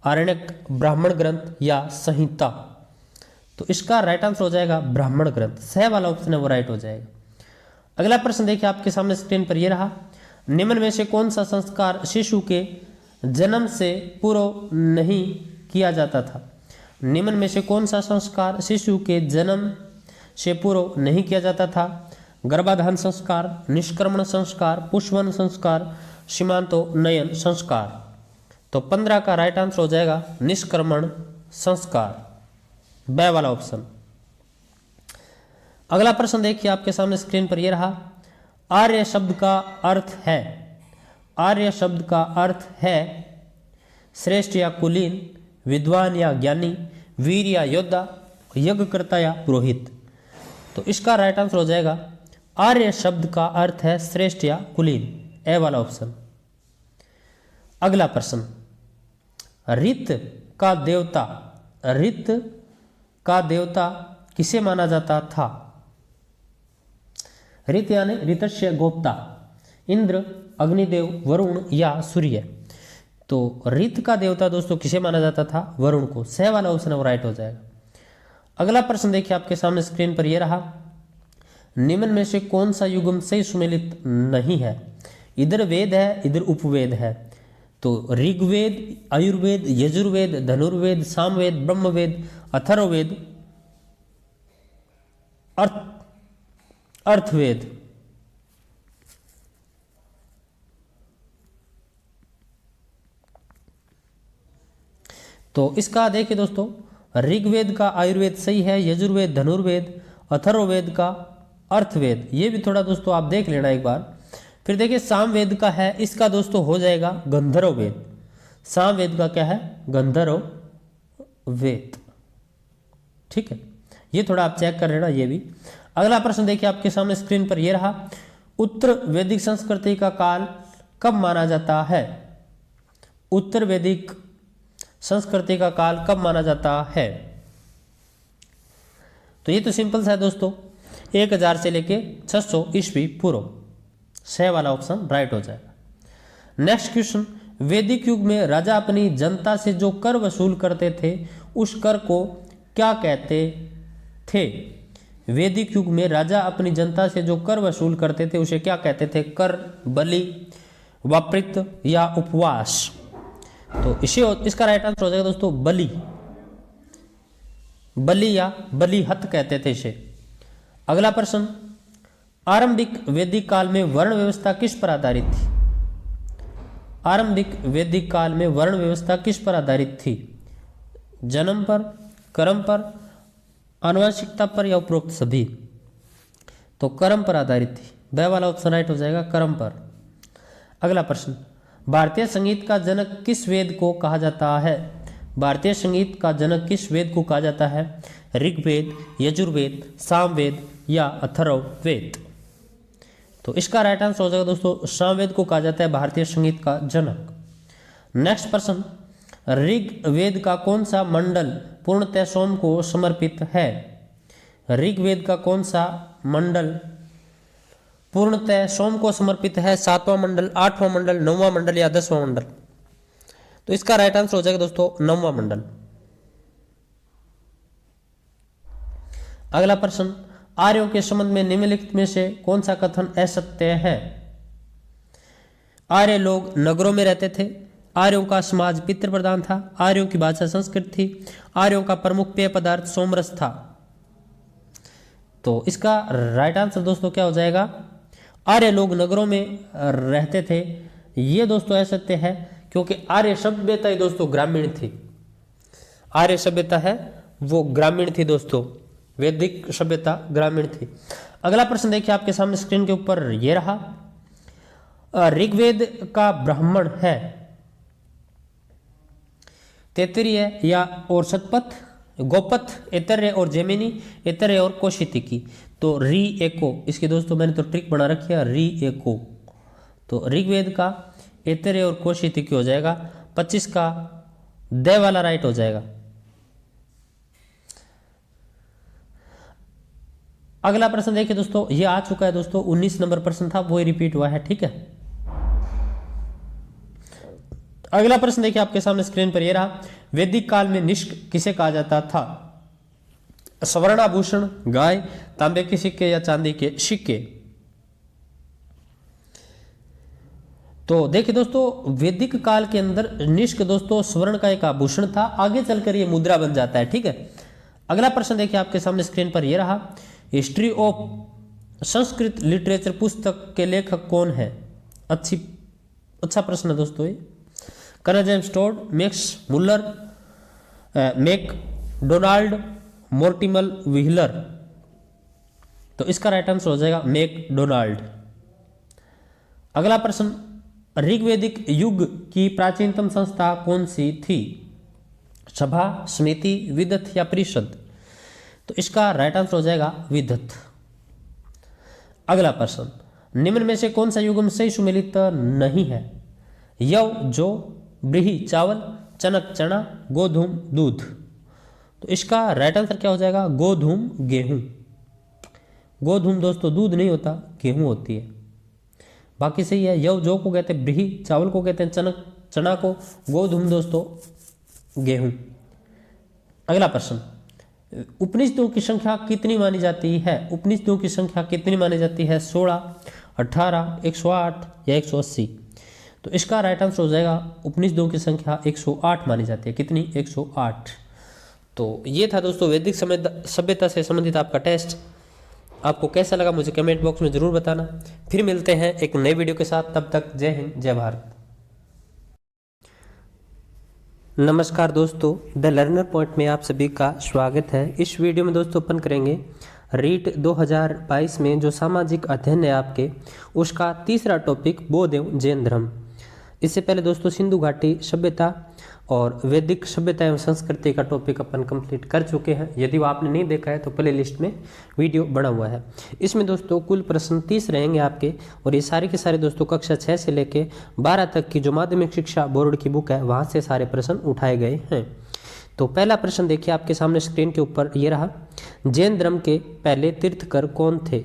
आरण्यक, ब्राह्मण ग्रंथ या संहिता? तो इसका राइट आंसर हो जाएगा ब्राह्मण ग्रंथ। सह वाला ऑप्शन है वो राइट हो जाएगा। अगला प्रश्न देखिए आपके सामने स्क्रीन पर यह रहा। निम्न में से कौन सा संस्कार शिशु के जन्म से पूर्व नहीं किया जाता था? निम्न में से कौन सा संस्कार शिशु के जन्म से पूर्व नहीं किया जाता था? गर्भाधान संस्कार, निष्क्रमण संस्कार, पुष्पवन संस्कार, सीमांतोन्नयन संस्कार? तो 15 का राइट आंसर हो जाएगा निष्क्रमण संस्कार, ब वाला ऑप्शन। अगला प्रश्न देखिए आपके सामने स्क्रीन पर यह रहा। आर्य शब्द का अर्थ है, आर्य शब्द का अर्थ है श्रेष्ठ या कुलीन, विद्वान या ज्ञानी, वीर या योद्धा, यज्ञकर्ता या पुरोहित? तो इसका राइट आंसर हो जाएगा आर्य शब्द का अर्थ है श्रेष्ठ या कुलीन, ए वाला ऑप्शन। अगला प्रश्न, रित का देवता, रित का देवता किसे माना जाता था? रित यानी ऋतस्य गोप्ता, इंद्र, अग्निदेव, वरुण या सूर्य? तो रित का देवता दोस्तों किसे माना जाता था? वरुण को। सह वाला ऑप्शन वो राइट हो जाएगा। अगला प्रश्न देखिए आपके सामने स्क्रीन पर यह रहा। निम्न में से कौन सा युग्म सही सुमेलित नहीं है? इधर वेद है, इधर उपवेद है। तो ऋग्वेद, आयुर्वेद, यजुर्वेद, धनुर्वेद, सामवेद, ब्रह्मवेद, अथर्ववेद, अर्थवेद? तो इसका देखिए दोस्तों, ऋग्वेद का आयुर्वेद सही है, यजुर्वेद, धनुर्वेद, अथर्ववेद का अर्थवेद। ये भी थोड़ा दोस्तों आप देख लेना एक बार। फिर देखिए सामवेद का है, इसका दोस्तों हो जाएगा गंधर्व वेद। सामवेद का क्या है? गंधर्व वेद। ठीक है, ये थोड़ा आप चेक कर लेना ये भी। अगला प्रश्न देखिए आपके सामने स्क्रीन पर यह रहा। उत्तर वैदिक संस्कृति का काल कब माना जाता है? उत्तर वैदिक संस्कृति का काल कब माना जाता है? तो ये तो सिंपल सा है दोस्तों, 1000 से लेके 600 ईस्वी पूर्व। सह वाला ऑप्शन राइट हो जाएगा। नेक्स्ट क्वेश्चन, वैदिक युग में राजा अपनी जनता से जो कर वसूल करते थे उस कर को क्या कहते थे? वैदिक युग में राजा अपनी जनता से जो कर वसूल करते थे उसे क्या कहते थे? कर, बलि, वापृत या उपवास? तो इसका राइट आंसर हो जाएगा दोस्तों बलि, बलि या बलिहत कहते थे इसे। अगला प्रश्न, आरंभिक वैदिक काल में वर्ण व्यवस्था किस पर आधारित थी? आरंभिक वैदिक काल में वर्ण व्यवस्था किस पर आधारित थी? जन्म पर, कर्म पर, आनुवंशिकता पर या उपरोक्त सभी? तो कर्म पर आधारित थी। ब वाला ऑप्शन राइट हो जाएगा, कर्म पर। अगला प्रश्न, भारतीय संगीत का जनक किस वेद को कहा जाता है? भारतीय संगीत का जनक किस वेद को कहा जाता है? ऋग्वेद, यजुर्वेद, सामवेद या अथर्ववेद? तो इसका राइट आंसर हो जाएगा दोस्तों सामवेद को कहा जाता है भारतीय संगीत का जनक। नेक्स्ट प्रश्न, ऋग्वेद का कौन सा मंडल पूर्णतः सोम को समर्पित है? ऋग्वेद का कौन सा मंडल पूर्णतः सोम को समर्पित है? 7वां मंडल, 8वां मंडल, 9वां मंडल या 10वां मंडल? तो इसका राइट आंसर हो जाएगा दोस्तों 9वां मंडल। अगला प्रश्न, आर्यों के संबंध में निम्नलिखित में से कौन सा कथन असत्य है? आर्य लोग नगरों में रहते थे, आर्यों का समाज पितृ प्रधान था, आर्यों की भाषा संस्कृत थी, आर्यों का प्रमुख पेय पदार्थ सोमरस था? तो इसका राइट आंसर दोस्तों क्या हो जाएगा? आर्य लोग नगरों में रहते थे। ये दोस्तों असत्य है, क्योंकि आर्य सभ्यता ही दोस्तों ग्रामीण थी। आर्य सभ्यता है वो ग्रामीण थी दोस्तों, वैदिक सभ्यता ग्रामीण थी। अगला प्रश्न देखिए आपके सामने स्क्रीन के ऊपर ये रहा। ऋग्वेद का ब्राह्मण है तैत्तिरीय या और शतपथ, गोपथ, ऐतरेय और जैमिनी, ऐतरेय और कौशिकी? तो री एको, इसकी दोस्तों मैंने तो ट्रिक बना रखी है री एको। तो ऋग्वेद का ऐतरेय और कौशिकी हो जाएगा। 25 का द वाला राइट हो जाएगा। अगला प्रश्न देखिए दोस्तों, ये आ चुका है दोस्तों, 19 नंबर प्रश्न था, वही रिपीट हुआ है, ठीक है। अगला प्रश्न देखिए आपके सामने स्क्रीन पर ये रहा, वैदिक काल में निष्क किसे कहा जाता था? स्वर्णाभूषण, गाय, तांबे के सिक्के या चांदी के सिक्के? तो देखिए दोस्तों, वैदिक काल के अंदर निष्क दोस्तों स्वर्ण का एक आभूषण था, आगे चलकर ये मुद्रा बन जाता है, ठीक है। अगला प्रश्न देखिए आपके सामने स्क्रीन पर यह रहा, हिस्ट्री ऑफ संस्कृत लिटरेचर पुस्तक के लेखक कौन है? अच्छा प्रश्न है दोस्तों ये। Colonel Tod, Max Muller, Macdonald, Mortimer Wheeler? तो इसका राइट आंसर हो जाएगा मैकडोनाल्ड। अगला प्रश्न, ऋग्वैदिक युग की प्राचीनतम संस्था कौन सी थी? सभा, समिति, विदत या परिषद? तो इसका राइट आंसर हो जाएगा विदत। अगला प्रश्न, निम्न में से कौन सा युग्म से सुमेलित नहीं है? यव जो, ब्रीही चावल, चनक चना, गोधूम दूध? तो इसका राइट आंसर क्या हो जाएगा? गोधूम गेहूं। गोधूम दोस्तों दूध नहीं होता, गेहूं होती है। बाकी सही है। यव जो को कहते हैं ब्रीही, चावल को कहते हैं चनक, चना को गोधूम दोस्तों गेहूं। अगला प्रश्न, उपनिषदों की संख्या कितनी मानी जाती है? उपनिषदों की संख्या कितनी मानी जाती है? 16, 18, 108 या 180? तो इसका राइट आंसर हो जाएगा उपनिषदों की संख्या 108 मानी जाती है। कितनी? 108। तो ये था दोस्तों वैदिक सभ्यता से संबंधित आपका टेस्ट। आपको कैसा लगा मुझे कमेंट बॉक्स में जरूर बताना। फिर मिलते हैं एक नए वीडियो के साथ, तब तक जय हिंद, जय भारत। नमस्कार दोस्तों, द लर्नर पॉइंट में आप सभी का स्वागत है। इस वीडियो में दोस्तों ओपन करेंगे रीट 2022 में जो सामाजिक अध्ययन है आपके, उसका तीसरा टॉपिक बौद्ध एवं जैन धर्म। इससे पहले दोस्तों सिंधु घाटी सभ्यता और वैदिक सभ्यता एवं संस्कृति का टॉपिक अपन कंप्लीट कर चुके हैं। यदि वो आपने नहीं देखा है तो प्ले लिस्ट में वीडियो बना हुआ है। इसमें दोस्तों कुल प्रश्न 30 रहेंगे आपके, और ये सारे के सारे दोस्तों कक्षा 6 से लेके 12 तक की जो माध्यमिक शिक्षा बोर्ड की बुक है वहाँ से सारे प्रश्न उठाए गए हैं। तो पहला प्रश्न देखिए आपके सामने स्क्रीन के ऊपर ये रहा, जैन धर्म के पहले तीर्थकर कौन थे?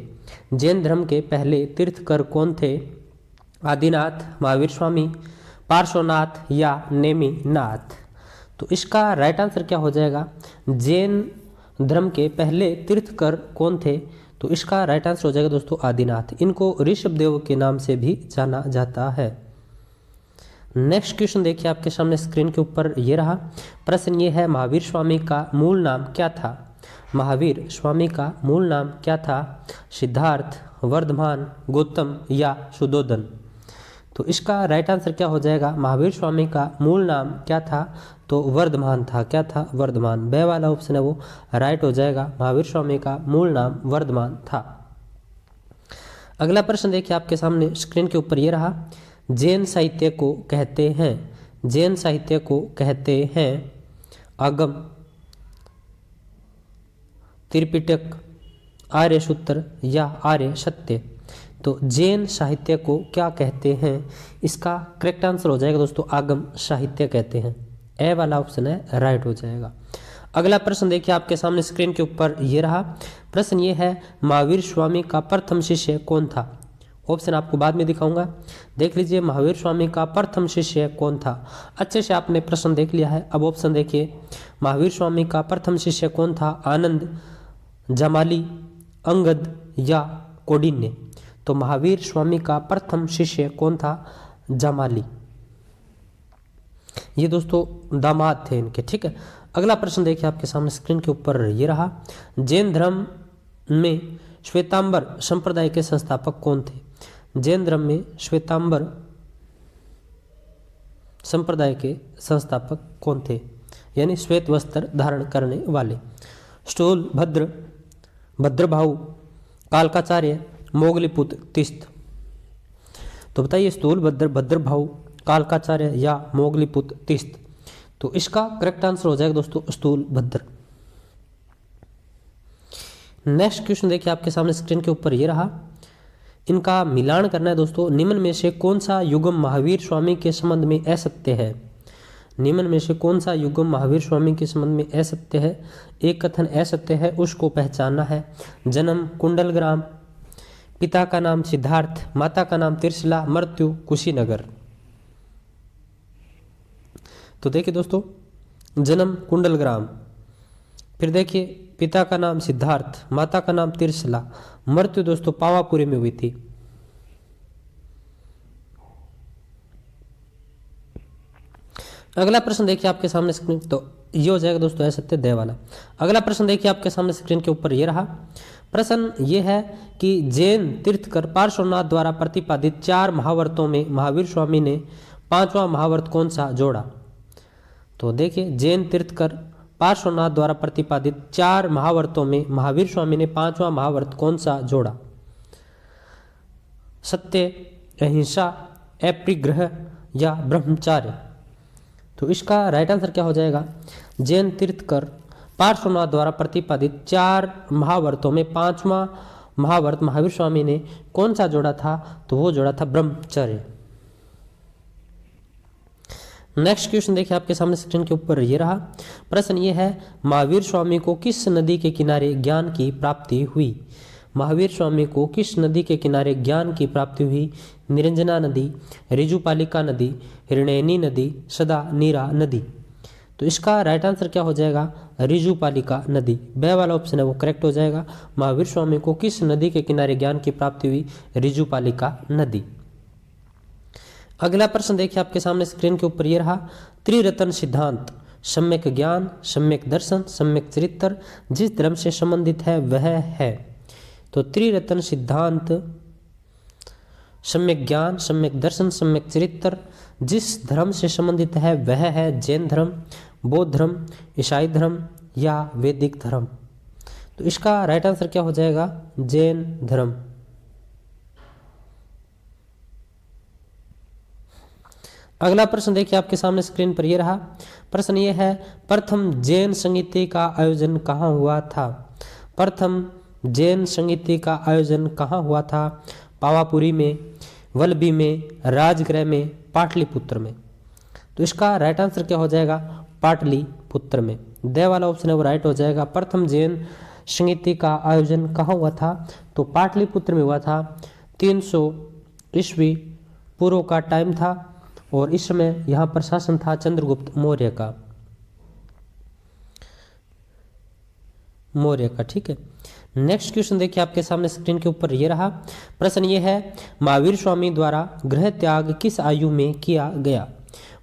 जैन धर्म के पहले तीर्थकर कौन थे? आदिनाथ, महावीर स्वामी, पार्श्वनाथ या नेमिनाथ? तो इसका राइट आंसर क्या हो जाएगा? जैन धर्म के पहले तीर्थकर कौन थे? तो इसका राइट आंसर हो जाएगा दोस्तों आदिनाथ। इनको ऋषभदेव के नाम से भी जाना जाता है। नेक्स्ट क्वेश्चन देखिए आपके सामने स्क्रीन के ऊपर ये रहा, प्रश्न ये है, महावीर स्वामी का मूल नाम क्या था? महावीर स्वामी का मूल नाम क्या था? सिद्धार्थ, वर्धमान, गौतम या सुदोधन? तो इसका राइट आंसर क्या हो जाएगा? महावीर स्वामी का मूल नाम क्या था? तो वर्धमान था। क्या था? वर्धमान। बे वाला ऑप्शन है वो राइट हो जाएगा। महावीर स्वामी का मूल नाम वर्धमान था। अगला प्रश्न देखिए आपके सामने स्क्रीन के ऊपर ये रहा, जैन साहित्य को कहते हैं, जैन साहित्य को कहते हैं आगम, त्रिपिटक, आर्य सूत्र या आर्य सत्य? तो जैन साहित्य को क्या कहते हैं? इसका करेक्ट आंसर हो जाएगा दोस्तों आगम साहित्य कहते हैं। ए वाला ऑप्शन है राइट हो जाएगा। अगला प्रश्न देखिए आपके सामने स्क्रीन के ऊपर ये रहा, प्रश्न ये है, महावीर स्वामी का प्रथम शिष्य कौन था? ऑप्शन आपको बाद में दिखाऊंगा, देख लीजिए। महावीर स्वामी का प्रथम शिष्य कौन था? अच्छे से आपने प्रश्न देख लिया है। अब ऑप्शन देखिए, महावीर स्वामी का प्रथम शिष्य कौन था? आनंद, जमाली, अंगद या कौंडिन्य? तो महावीर स्वामी का प्रथम शिष्य कौन था? जमाली। ये दोस्तों दामाद थे इनके, ठीक है। अगला प्रश्न देखिए आपके सामने स्क्रीन के ऊपर ये रहा, जैन धर्म में श्वेतांबर संप्रदाय के संस्थापक कौन थे? जैन धर्म में श्वेतांबर संप्रदाय के संस्थापक कौन थे? यानी श्वेत वस्त्र धारण करने वाले। स्थूल भद्र, भद्रभाऊ, कालकाचार्य, मोगलीपुत्र, तीस्त? तो बताइए, स्थूल भद्र, भद्रभाऊ, कालकाचार्य या मोगलीपुत्र, तीस्त? तो इसका करेक्ट आंसर हो जाएगा दोस्तों स्थूल भद्र। नेक्स्ट क्वेश्चन देखिए आपके सामने स्क्रीन के ऊपर ये रहा, इनका मिलान करना है दोस्तों। निम्न में से कौन सा युगम महावीर स्वामी के संबंध में असत्य है? निम्न में से कौन सा युगम महावीर स्वामी के संबंध में असत्य है? एक कथन असत्य है, उसको पहचानना है। जन्म कुंडलग्राम, पिता का नाम सिद्धार्थ, माता का नाम त्रिशला, मृत्यु कुशीनगर। तो देखिए दोस्तों, जन्म कुंडलग्राम, फिर देखिए पिता का नाम सिद्धार्थ, माता का नाम त्रिशला, मृत्यु दोस्तों पावापुरी में हुई थी। अगला प्रश्न देखिए आपके सामने स्क्रीन, तो ये हो जाएगा दोस्तों असत्य दय वाला। अगला प्रश्न देखिए आपके सामने स्क्रीन के ऊपर ये रहा। प्रश्न ये है कि जैन तीर्थकर पार्श्वनाथ द्वारा प्रतिपादित 4 महावर्तों में महावीर स्वामी ने 5वां महावर्त कौन सा जोड़ा? तो देखिए, जैन तीर्थकर पार्श्वनाथ द्वारा प्रतिपादित 4 महावर्तों में महावीर स्वामी ने 5वां महावर्त कौन सा जोड़ा? सत्य, अहिंसा, अपरिग्रह या ब्रह्मचार्य। तो इसका राइट आंसर क्या हो जाएगा? जैन तीर्थकर पार्श्वनाथ द्वारा प्रतिपादित 4 महावर्तों में 5वां महावर्त महावीर स्वामी ने कौन सा जोड़ा था? तो वो जोड़ा था ब्रह्मचर्य। नेक्स्ट क्वेश्चन देखिए आपके सामने स्क्रीन के ऊपर ये रहा। प्रश्न ये है, महावीर स्वामी को किस नदी के किनारे ज्ञान की प्राप्ति हुई? महावीर स्वामी को किस नदी के किनारे ज्ञान की प्राप्ति हुई? निरंजना नदी, ऋजुपालिका नदी, हिरण्यनी नदी, सदा नीरा नदी। तो इसका राइट आंसर क्या हो जाएगा? ऋजुपालिका नदी। ब वाला ऑप्शन है वो करेक्ट हो जाएगा। महावीर स्वामी को किस नदी के किनारे ज्ञान की प्राप्ति हुई? ऋजुपालिका नदी। अगला प्रश्न देखिए आपके सामने स्क्रीन के ऊपर ये रहा। त्रिरत्न सिद्धांत सम्यक ज्ञान, सम्यक दर्शन, सम्यक चरित्र जिस धर्म से संबंधित है वह है। तो त्रिरत्न सिद्धांत सम्यक ज्ञान, सम्यक दर्शन, सम्यक चरित्र जिस धर्म से संबंधित है वह है जैन धर्म, बौद्ध धर्म, ईसाई धर्म या वैदिक धर्म। तो इसका राइट आंसर क्या हो जाएगा? जैन धर्म। अगला प्रश्न देखिए आपके सामने स्क्रीन पर यह रहा। प्रश्न ये है, प्रथम जैन संगीति का आयोजन कहाँ हुआ था? प्रथम जैन संगीति का आयोजन कहाँ हुआ था? पावापुरी में, वल्लभी में, राजगृह में, पाटलिपुत्र में। तो इसका राइट आंसर क्या हो जाएगा? पाटलिपुत्र में। द वाला ऑप्शन है वो राइट हो जाएगा। प्रथम जैन संगीति का आयोजन कहाँ हुआ था? तो पाटलिपुत्र में हुआ था। 300 ईस्वी पूर्व का टाइम था और इस समय यहाँ पर शासन था चंद्रगुप्त मौर्य का। ठीक है। नेक्स्ट क्वेश्चन देखिए आपके सामने स्क्रीन के ऊपर ये रहा। प्रश्न ये है, महावीर स्वामी द्वारा गृह त्याग किस आयु में किया गया?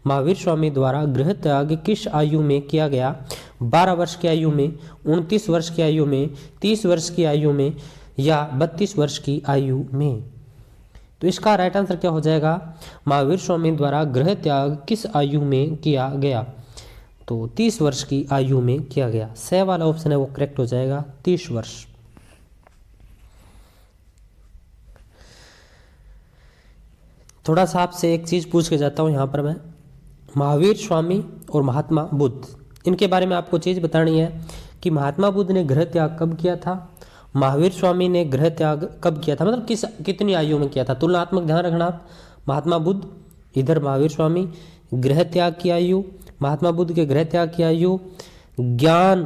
महावीर स्वामी द्वारा गृह त्याग किस आयु में किया गया? 12 वर्ष की आयु में, 29 वर्ष की आयु में, 30 वर्ष की आयु में या 32 वर्ष की आयु में। तो इसका राइट आंसर क्या हो जाएगा? महावीर स्वामी द्वारा गृह त्याग किस आयु में किया गया? तो 30 वर्ष की आयु में किया गया। स वाला ऑप्शन है वो करेक्ट हो जाएगा, 30 वर्ष। थोड़ा सा आपसे एक चीज पूछ के जाता हूं यहाँ पर मैं। महावीर स्वामी और महात्मा बुद्ध, इनके बारे में आपको चीज बतानी है कि महात्मा बुद्ध ने गृह त्याग कब किया था, महावीर स्वामी ने गृह त्याग कब किया था, मतलब कितनी आयु में किया था। तुलनात्मक ध्यान रखना आप। महात्मा बुद्ध, इधर महावीर स्वामी, गृह त्याग की आयु, महात्मा बुद्ध के गृह त्याग की आयु, ज्ञान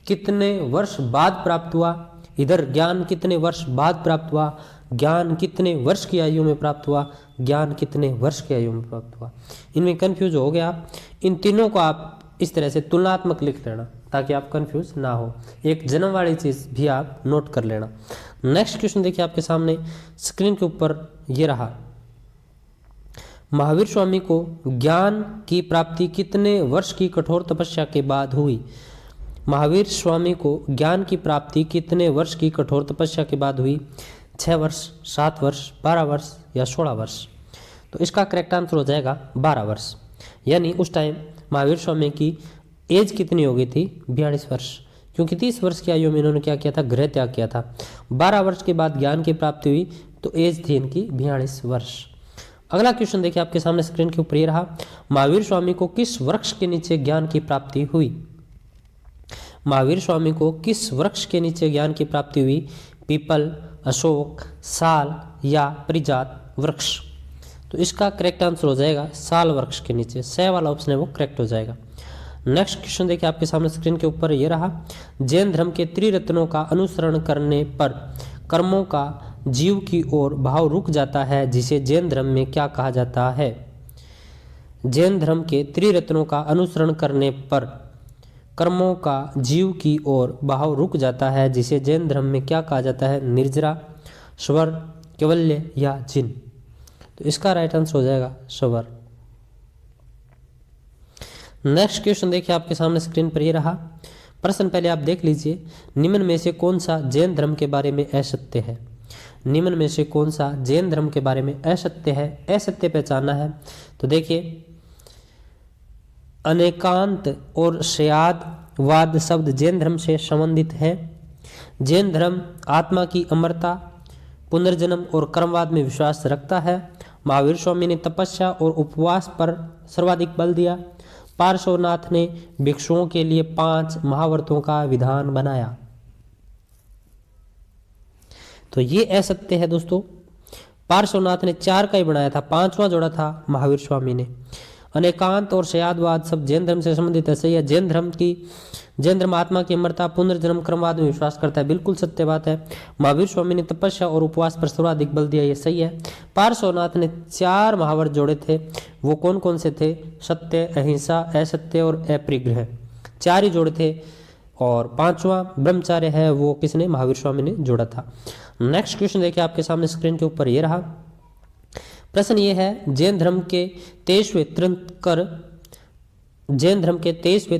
कितने वर्ष बाद प्राप्त हुआ, इधर ज्ञान कितने वर्ष बाद प्राप्त हुआ, ज्ञान कितने वर्ष की आयु में प्राप्त हुआ, ज्ञान कितने वर्ष की आयु में प्राप्त हुआ। इनमें कंफ्यूज हो गया। इन तीनों को आप इस तरह से तुलनात्मक लिख लेना ताकि आप कंफ्यूज ना हो। एक जन्म वाली चीज भी आप नोट कर लेना। नेक्स्ट क्वेश्चन देखिए आपके सामने स्क्रीन के ऊपर ये रहा। महावीर स्वामी को ज्ञान की प्राप्ति कितने वर्ष की कठोर तपस्या के बाद हुई? महावीर स्वामी को ज्ञान की प्राप्ति कितने वर्ष की कठोर तपस्या के बाद हुई? 6 वर्ष, 7 वर्ष, 12 वर्ष या 16 वर्ष। तो इसका करेक्ट आंसर हो जाएगा 12 वर्ष। यानी उस टाइम महावीर स्वामी की एज कितनी हो गई थी? 42 वर्ष, क्योंकि 30 वर्ष की आयु में इन्होंने क्या किया था? गृह त्याग किया था। 12 वर्ष के बाद ज्ञान की प्राप्ति हुई तो एज थी इनकी 42 वर्ष। अगला क्वेश्चन देखिए आपके सामने स्क्रीन के ऊपर ये रहा। महावीर स्वामी को किस वृक्ष के नीचे ज्ञान की प्राप्ति हुई? महावीर स्वामी को किस वृक्ष के नीचे ज्ञान की प्राप्ति हुई? पीपल, अशोक, साल या परिजात वृक्ष। तो इसका करेक्ट आंसर हो जाएगा साल वृक्ष के नीचे, स वाला ऑप्शन है वो करेक्ट हो जाएगा। नेक्स्ट क्वेश्चन देखिए आपके सामने स्क्रीन के ऊपर ये रहा। जैन धर्म के त्रिरत्नों का अनुसरण करने पर कर्मों का जीव की ओर भाव रुक जाता है, जिसे जैन धर्म में क्या कहा जाता है? जैन धर्म के त्रिरत्नों का अनुसरण करने पर कर्मों का जीव की ओर भाव रुक जाता है, जिसे जैन धर्म में क्या कहा जाता है? निर्जरा, स्वर, कैवल्य या जिन। तो इसका राइट आंसर हो जाएगा स्वर। नेक्स्ट क्वेश्चन देखिए आपके सामने स्क्रीन पर ये रहा। प्रश्न पहले आप देख लीजिए। निम्न में से कौन सा जैन धर्म के बारे में असत्य है? निम्न में से कौन सा जैन धर्म के बारे में असत्य है? असत्य पहचानना है तो देखिए, अनेकांत और शयादवाद शब्द जैन धर्म से संबंधित है। जैन धर्म आत्मा की अमरता, पुनर्जन्म और कर्मवाद में विश्वास रखता है। महावीर स्वामी ने तपस्या और उपवास पर सर्वाधिक बल दिया। पार्श्वनाथ ने भिक्षुओं के लिए 5 महाव्रतों का विधान बनाया। तो ये असत्य है दोस्तों। पार्श्वनाथ ने 4 का ही बनाया था, 5वां जोड़ा था महावीर स्वामी ने। अनेकांत और शयादवाद सब जैन धर्म से संबंधित है, सही है। जैन धर्म आत्मा की अमरता, पुनर्जन्म, क्रमवाद में विश्वास करता है, बिल्कुल सत्य बात है। महावीर स्वामी ने तपस्या और उपवास पर सर्वाधिक बल दिया, ये सही है। पार्श्वनाथ ने 4 महाव्रत जोड़े थे, वो कौन कौन से थे? सत्य, अहिंसा, असत्य और अपरिग्रह, 4 ही जोड़े थे। और 5वां ब्रह्मचार्य है, वो किसने? महावीर स्वामी ने जोड़ा था। नेक्स्ट क्वेश्चन देखिए आपके सामने स्क्रीन के ऊपर ये रहा। प्रश्न ये है, जैन धर्म के 23वें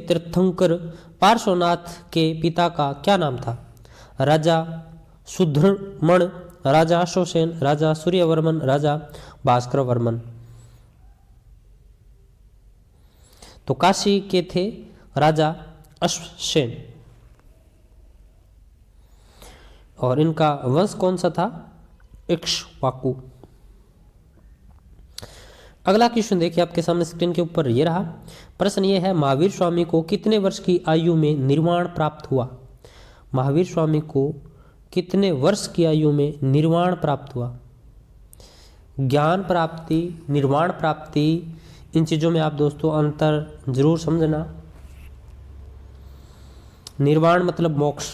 तीर्थंकर पार्श्वनाथ के पिता का क्या नाम था? राजा सुधर्मण, राजा अशोकसेन, राजा सूर्यवर्मन, राजा भास्कर वर्मन। तो काशी के थे राजा अश्वसेन, और इनका वंश कौन सा था? इक्ष्वाकु। अगला क्वेश्चन देखिए आपके सामने स्क्रीन के ऊपर ये रहा। प्रश्न ये है, महावीर स्वामी को कितने वर्ष की आयु में निर्वाण प्राप्त हुआ? महावीर स्वामी को कितने वर्ष की आयु में निर्वाण प्राप्त हुआ? ज्ञान प्राप्ति, निर्वाण प्राप्ति, इन चीज़ों में आप दोस्तों अंतर जरूर समझना। निर्वाण मतलब मोक्ष।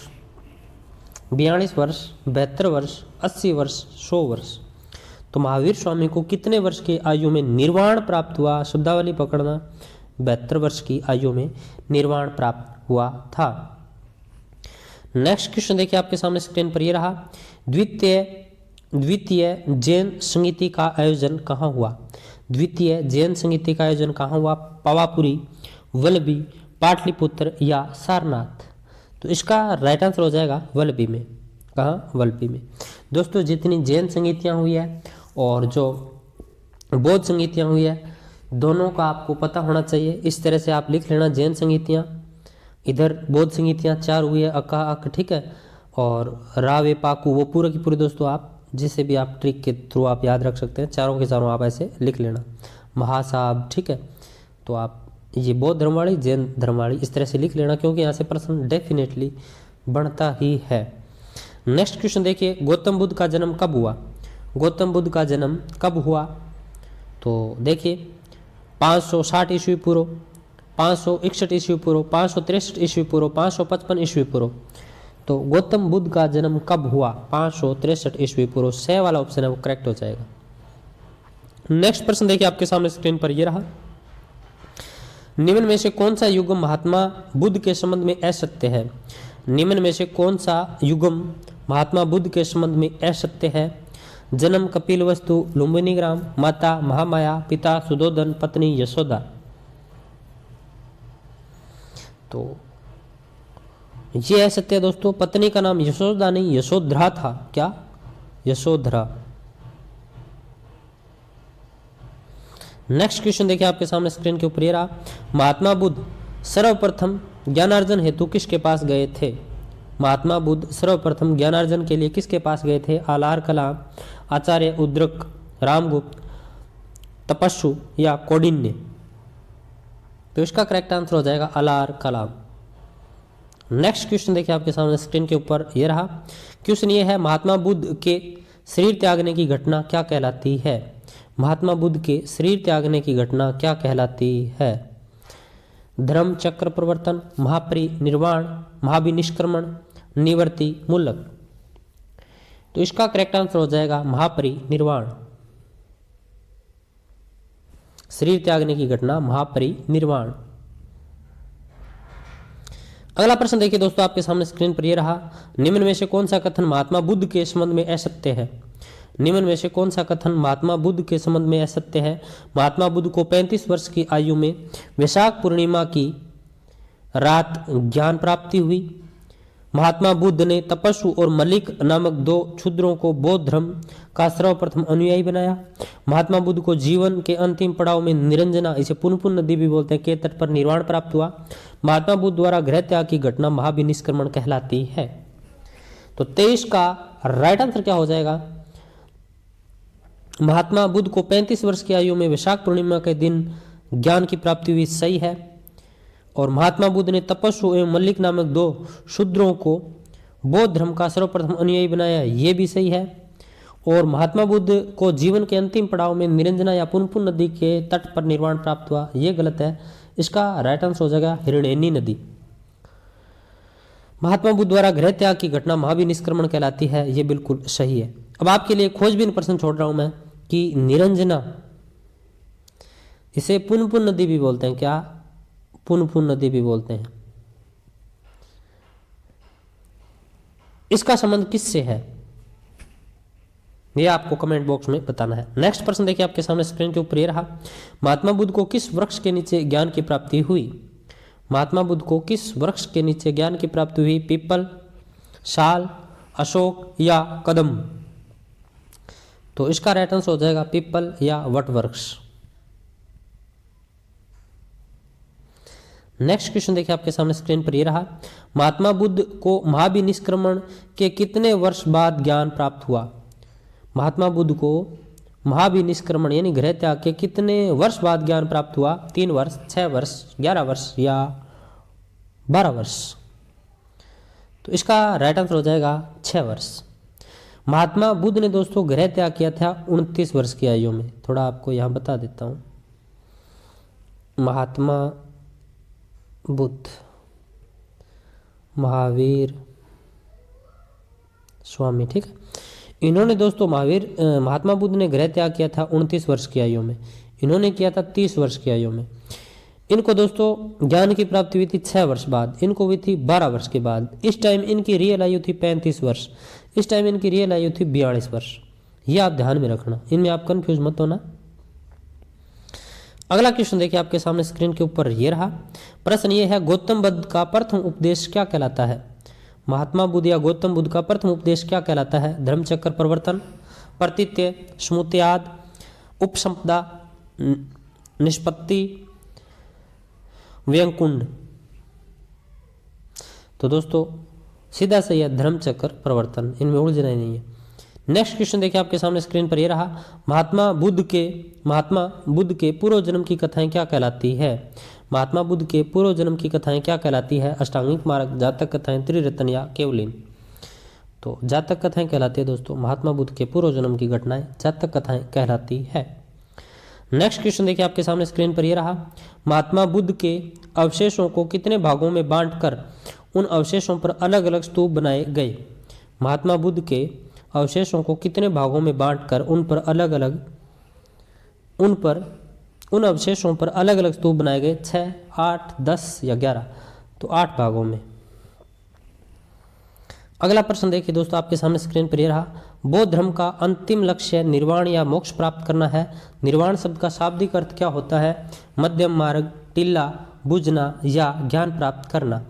42 वर्ष, 72 वर्ष, 80 वर्ष, 100 वर्ष। तो महावीर स्वामी को कितने वर्ष की आयु में निर्वाण प्राप्त हुआ? शब्दावली पकड़ना, 72 वर्ष की आयु में निर्वाण प्राप्त हुआ था। नेक्स्ट क्वेश्चन देखिए आपके सामने स्क्रीन पर ये रहा। द्वितीय जैन संगीति का आयोजन कहाँ हुआ? द्वितीय जैन संगीति का आयोजन कहाँ हुआ? पावापुरी, वल्लभी, पाटलिपुत्र या सारनाथ। तो इसका राइट आंसर हो जाएगा वल्लभी में। कहाँ? वल्लभी में। दोस्तों जितनी जैन संगीतियाँ हुई है और जो बौद्ध संगीतियाँ हुई है, दोनों का आपको पता होना चाहिए। इस तरह से आप लिख लेना, जैन संगीतियाँ, इधर बौद्ध संगीतियाँ 4 हुई है, अका अक, ठीक है, और रावे पाकू, वो पूरे की पूरी दोस्तों आप जिसे भी आप ट्रिक के थ्रू आप याद रख सकते हैं, चारों के चारों आप ऐसे लिख लेना। महासाब, ठीक है, तो आप ये बौद्ध धर्मवाड़ी, जैन धर्मवाड़ी, इस तरह से लिख लेना, क्योंकि यहाँ से प्रश्न डेफिनेटली बनता ही है। नेक्स्ट क्वेश्चन देखिए, गौतम बुद्ध का जन्म कब हुआ? गौतम बुद्ध का जन्म कब हुआ? तो देखिए 560 ईस्वी पूर्व, 561 ईस्वी पूर्व, 563 ईस्वी पूर्व, 555 ईस्वी पूर्व। तो गौतम बुद्ध का जन्म कब हुआ? 563 ईस्वी पूर्व। स वाला ऑप्शन है वो करेक्ट हो जाएगा। नेक्स्ट प्रश्न देखिए आपके सामने स्क्रीन पर ये रहा। निम्न में से कौन सा युगम महात्मा बुद्ध के संबंध में असत्य है? निम्न में से कौन सा युगम महात्मा बुद्ध के संबंध में असत्य है? जन्म कपिलवस्तु, लुम्बिनी ग्राम, माता महामाया, पिता सुदोधन, पत्नी यशोदा। तो ये असत्य है दोस्तों। पत्नी का नाम यशोदा नहीं यशोधरा था। क्या? यशोधरा। नेक्स्ट क्वेश्चन देखिए आपके सामने स्क्रीन के ऊपर ये रहा। महात्मा बुद्ध सर्वप्रथम ज्ञानार्जन हेतु किसके पास गए थे? महात्मा बुद्ध सर्वप्रथम ज्ञानार्जन के लिए किसके पास गए थे? आलार कलाम, आचार्य उद्रक, रामगुप्त, तपस्सु या कौंडिन्य। तो इसका करेक्ट आंसर हो जाएगा आलार कलाम। नेक्स्ट क्वेश्चन देखिए आपके सामने स्क्रीन के ऊपर ये रहा। क्वेश्चन ये है, महात्मा बुद्ध के शरीर त्यागने की घटना क्या कहलाती है? महात्मा बुद्ध के शरीर त्यागने की घटना क्या कहलाती है? धर्म चक्र प्रवर्तन, महापरिनिर्वाण, महाविनिष्क्रमण, निवृत्ति, मूलक। तो इसका करेक्ट आंसर हो जाएगा महापरिनिर्वाण। शरीर त्यागने की घटना महापरिनिर्वाण। अगला प्रश्न देखिए दोस्तों आपके सामने स्क्रीन पर यह रहा, निम्न में से कौन सा कथन महात्मा बुद्ध के संबंध में असत्य है? निम्न में से कौन सा कथन महात्मा बुद्ध के संबंध में असत्य है? महात्मा बुद्ध को 35 वर्ष की आयु में वैशाख पूर्णिमा की रात ज्ञान प्राप्ति हुई। महात्मा बुद्ध ने तपस्वी और मलिक नामक 2 क्षुद्रों को बौद्ध धर्म का सर्वप्रथम अनुयायी बनाया। महात्मा बुद्ध को जीवन के अंतिम पड़ाव में निरंजना, इसे पुनपुन नदी भी बोलते हैं, के तट पर निर्वाण प्राप्त हुआ। महात्मा बुद्ध द्वारा गृह त्याग की घटना महाविनिष्क्रमण कहलाती है। तो 23 का राइट आंसर क्या हो जाएगा? महात्मा बुद्ध को 35 वर्ष की आयु में वैशाख पूर्णिमा के दिन ज्ञान की प्राप्ति हुई, सही है। और महात्मा बुद्ध ने तपस्वी एवं मल्लिक नामक 2 शूद्रों को बौद्ध धर्म का सर्वप्रथम अनुयायी बनाया, ये भी सही है। और महात्मा बुद्ध को जीवन के अंतिम पड़ाव में निरंजना या पुनपुन नदी के तट पर निर्वाण प्राप्त हुआ, ये गलत है। इसका राइट आंसर हो जाएगा हिरण्यनी नदी। महात्मा बुद्ध द्वारा गृह त्याग की घटना महाविनिष्क्रमण कहलाती है, ये बिल्कुल सही है। अब आपके लिए खोजबीन प्रश्न छोड़ रहा हूं मैं कि निरंजना, इसे पुनपुन नदी भी बोलते हैं क्या? पुनपुन नदी भी बोलते हैं। इसका संबंध किससे है, यह आपको कमेंट बॉक्स में बताना है। नेक्स्ट प्रश्न देखिए आपके सामने स्क्रीन के ऊपर ये रहा, महात्मा बुद्ध को किस वृक्ष के नीचे ज्ञान की प्राप्ति हुई? महात्मा बुद्ध को किस वृक्ष के नीचे ज्ञान की प्राप्ति हुई? पीपल, साल, अशोक या कदम? तो इसका राइट आंसर हो जाएगा पीपल या वट वृक्ष। नेक्स्ट क्वेश्चन देखिए आपके सामने स्क्रीन पर यह रहा, महात्मा बुद्ध को महाविनिष्क्रमण के कितने वर्ष बाद ज्ञान प्राप्त हुआ? महात्मा बुद्ध को महाविनिष्क्रमण यानी गृह त्याग के कितने वर्ष बाद ज्ञान प्राप्त हुआ? 3 वर्ष, 6 वर्ष, 11 वर्ष या 12 वर्ष? तो इसका राइट आंसर हो जाएगा 6 वर्ष। महात्मा बुद्ध ने दोस्तों गृह त्याग किया था 29 वर्ष की आयु में। थोड़ा आपको यहाँ बता देता हूँ, महात्मा बुद्ध, महावीर स्वामी, ठीक है। इन्होंने दोस्तों महात्मा बुद्ध ने गृह त्याग किया था 29 वर्ष की आयु में, इन्होंने किया था 30 वर्ष की आयु में। इनको दोस्तों ज्ञान की प्राप्ति हुई थी 6 वर्ष बाद, इनको हुई थी 12 वर्ष के बाद। इस टाइम इनकी रियल आयु थी 35 वर्ष, इस टाइम इनकी रियल आयु थी 42 वर्ष। ये आप ध्यान में रखना, इनमें आप कंफ्यूज मत होना। अगला क्वेश्चन देखिए आपके सामने स्क्रीन के ऊपर ये रहा, प्रश्न ये है, गौतम बुद्ध का प्रथम उपदेश क्या कहलाता है? महात्मा बुद्ध या गौतम बुद्ध का प्रथम उपदेश क्या कहलाता है? धर्मचक्र प्रवर्तन, प्रतित्य, स्मृत्याद, उपसंपदा, निष्पत्ति, व्यंकुंड? तो दोस्तों सीधा सही है धर्मचक्र प्रवर्तन, इनमें उलझना ही नहीं है। नेक्स्ट क्वेश्चन देखिए आपके सामने स्क्रीन पर यह रहा, महात्मा बुद्ध के पूर्व जन्म की कथाएं क्या कहलाती है? महात्मा बुद्ध के पूर्व जन्म की कथाएं क्या कहलाती है? अष्टांगिक मार्ग, जातक कथाएं, त्रिरत्न या केवलिन? तो जातक कथाएं कहलाती है दोस्तों। महात्मा बुद्ध के पूर्व जन्म की घटनाएं जातक कथाएं कहलाती है। नेक्स्ट क्वेश्चन देखिए आपके सामने स्क्रीन पर यह रहा, महात्मा बुद्ध के अवशेषों को कितने भागों में बांटकर उन अवशेषों पर अलग अलग स्तूप बनाए गए? महात्मा बुद्ध के अवशेषों को कितने भागों में बांटकर उन अवशेषों पर अलग अलग स्तूप बनाए गए? 6, 8, 10 या 11? तो 8 भागों में। अगला प्रश्न देखिए दोस्तों आपके सामने स्क्रीन पर यह रहा, बौद्ध धर्म का अंतिम लक्ष्य निर्वाण या मोक्ष प्राप्त करना है। निर्वाण शब्द का शाब्दिक अर्थ क्या होता है? मध्यम मार्ग, टिल्ला, बुझना या ज्ञान प्राप्त करना?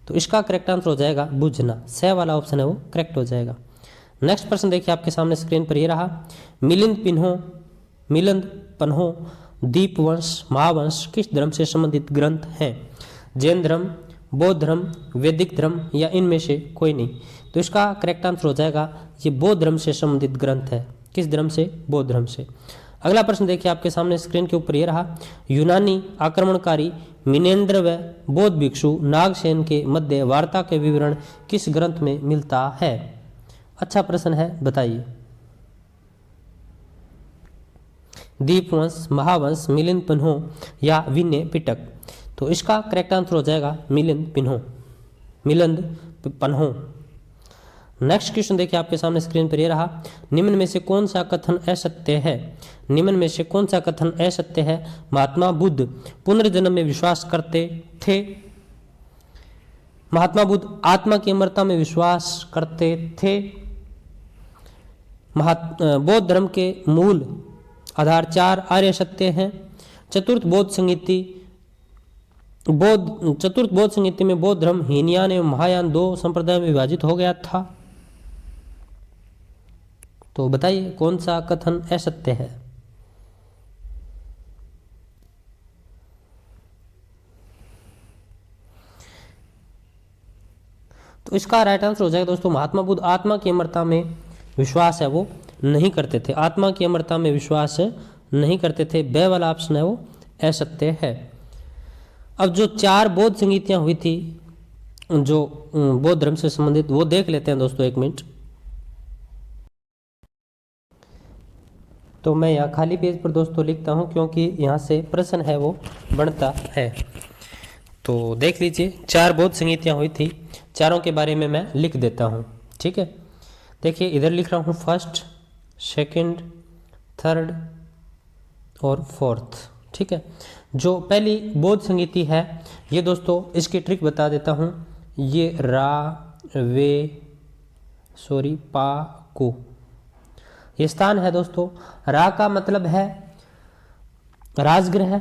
तो इसका करेक्ट आंसर हो जाएगा बुझना, 6 वाला ऑप्शन है वो करेक्ट हो जाएगा। नेक्स्ट प्रश्न देखिए आपके सामने स्क्रीन पर यह रहा, मिलिंद पन्हों दीपवंश, महावंश किस धर्म से संबंधित ग्रंथ हैं? जैन धर्म, बौद्ध धर्म, वैदिक धर्म या इनमें से कोई नहीं? तो इसका करेक्ट आंसर हो जाएगा ये बौद्ध धर्म से संबंधित ग्रंथ है। किस धर्म से? बौद्ध धर्म से। अगला प्रश्न देखिए आपके सामने स्क्रीन के ऊपर ये रहा, यूनानी आक्रमणकारी मिनेंद्र व बौद्ध भिक्षु नागसेन के मध्य वार्ता के विवरण किस ग्रंथ में मिलता है? अच्छा प्रश्न है, बताइए। दीपवंश, महावंश, मिलिंद पिन्हो या विनय पिटक? तो इसका करेक्ट आंसर हो जाएगा मिलिंद पिन्हो, मिलिंद पिन्हो। नेक्स्ट क्वेश्चन देखिए आपके सामने स्क्रीन पर ये रहा, निम्न में से कौन सा कथन असत्य है? निम्न में से कौन सा कथन असत्य है? महात्मा बुद्ध पुनर्जन्म में विश्वास करते थे। महात्मा बुद्ध आत्मा की अमरता में विश्वास करते थे। बौद्ध धर्म के मूल आधार 4 आर्य सत्य हैं। चतुर्थ बौद्ध संगीति में बौद्ध धर्म हीनयान एवं महायान 2 संप्रदाय में विभाजित हो गया था। तो बताइए कौन सा कथन असत्य है? तो इसका राइट आंसर हो जाएगा दोस्तों, महात्मा बुद्ध आत्मा की अमरता में विश्वास है वो नहीं करते थे, आत्मा की अमरता में विश्वास नहीं करते थे। बे वाला ऑप्शन है वो असत्य है। अब जो 4 बौद्ध संगीतियां हुई थी जो बौद्ध धर्म से संबंधित, वो देख लेते हैं दोस्तों, 1 मिनट। तो मैं यहाँ खाली पेज पर दोस्तों लिखता हूँ क्योंकि यहाँ से प्रश्न है वो बनता है। तो देख लीजिए 4 बौद्ध संगीतियाँ हुई थी, चारों के बारे में मैं लिख देता हूँ, ठीक है। देखिए इधर लिख रहा हूँ 1st, 2nd, 3rd और 4th, ठीक है। जो पहली बौद्ध संगीति है ये दोस्तों, इसकी ट्रिक बता देता हूँ। ये पा कु ये स्थान है दोस्तों। रा का मतलब है राजगृह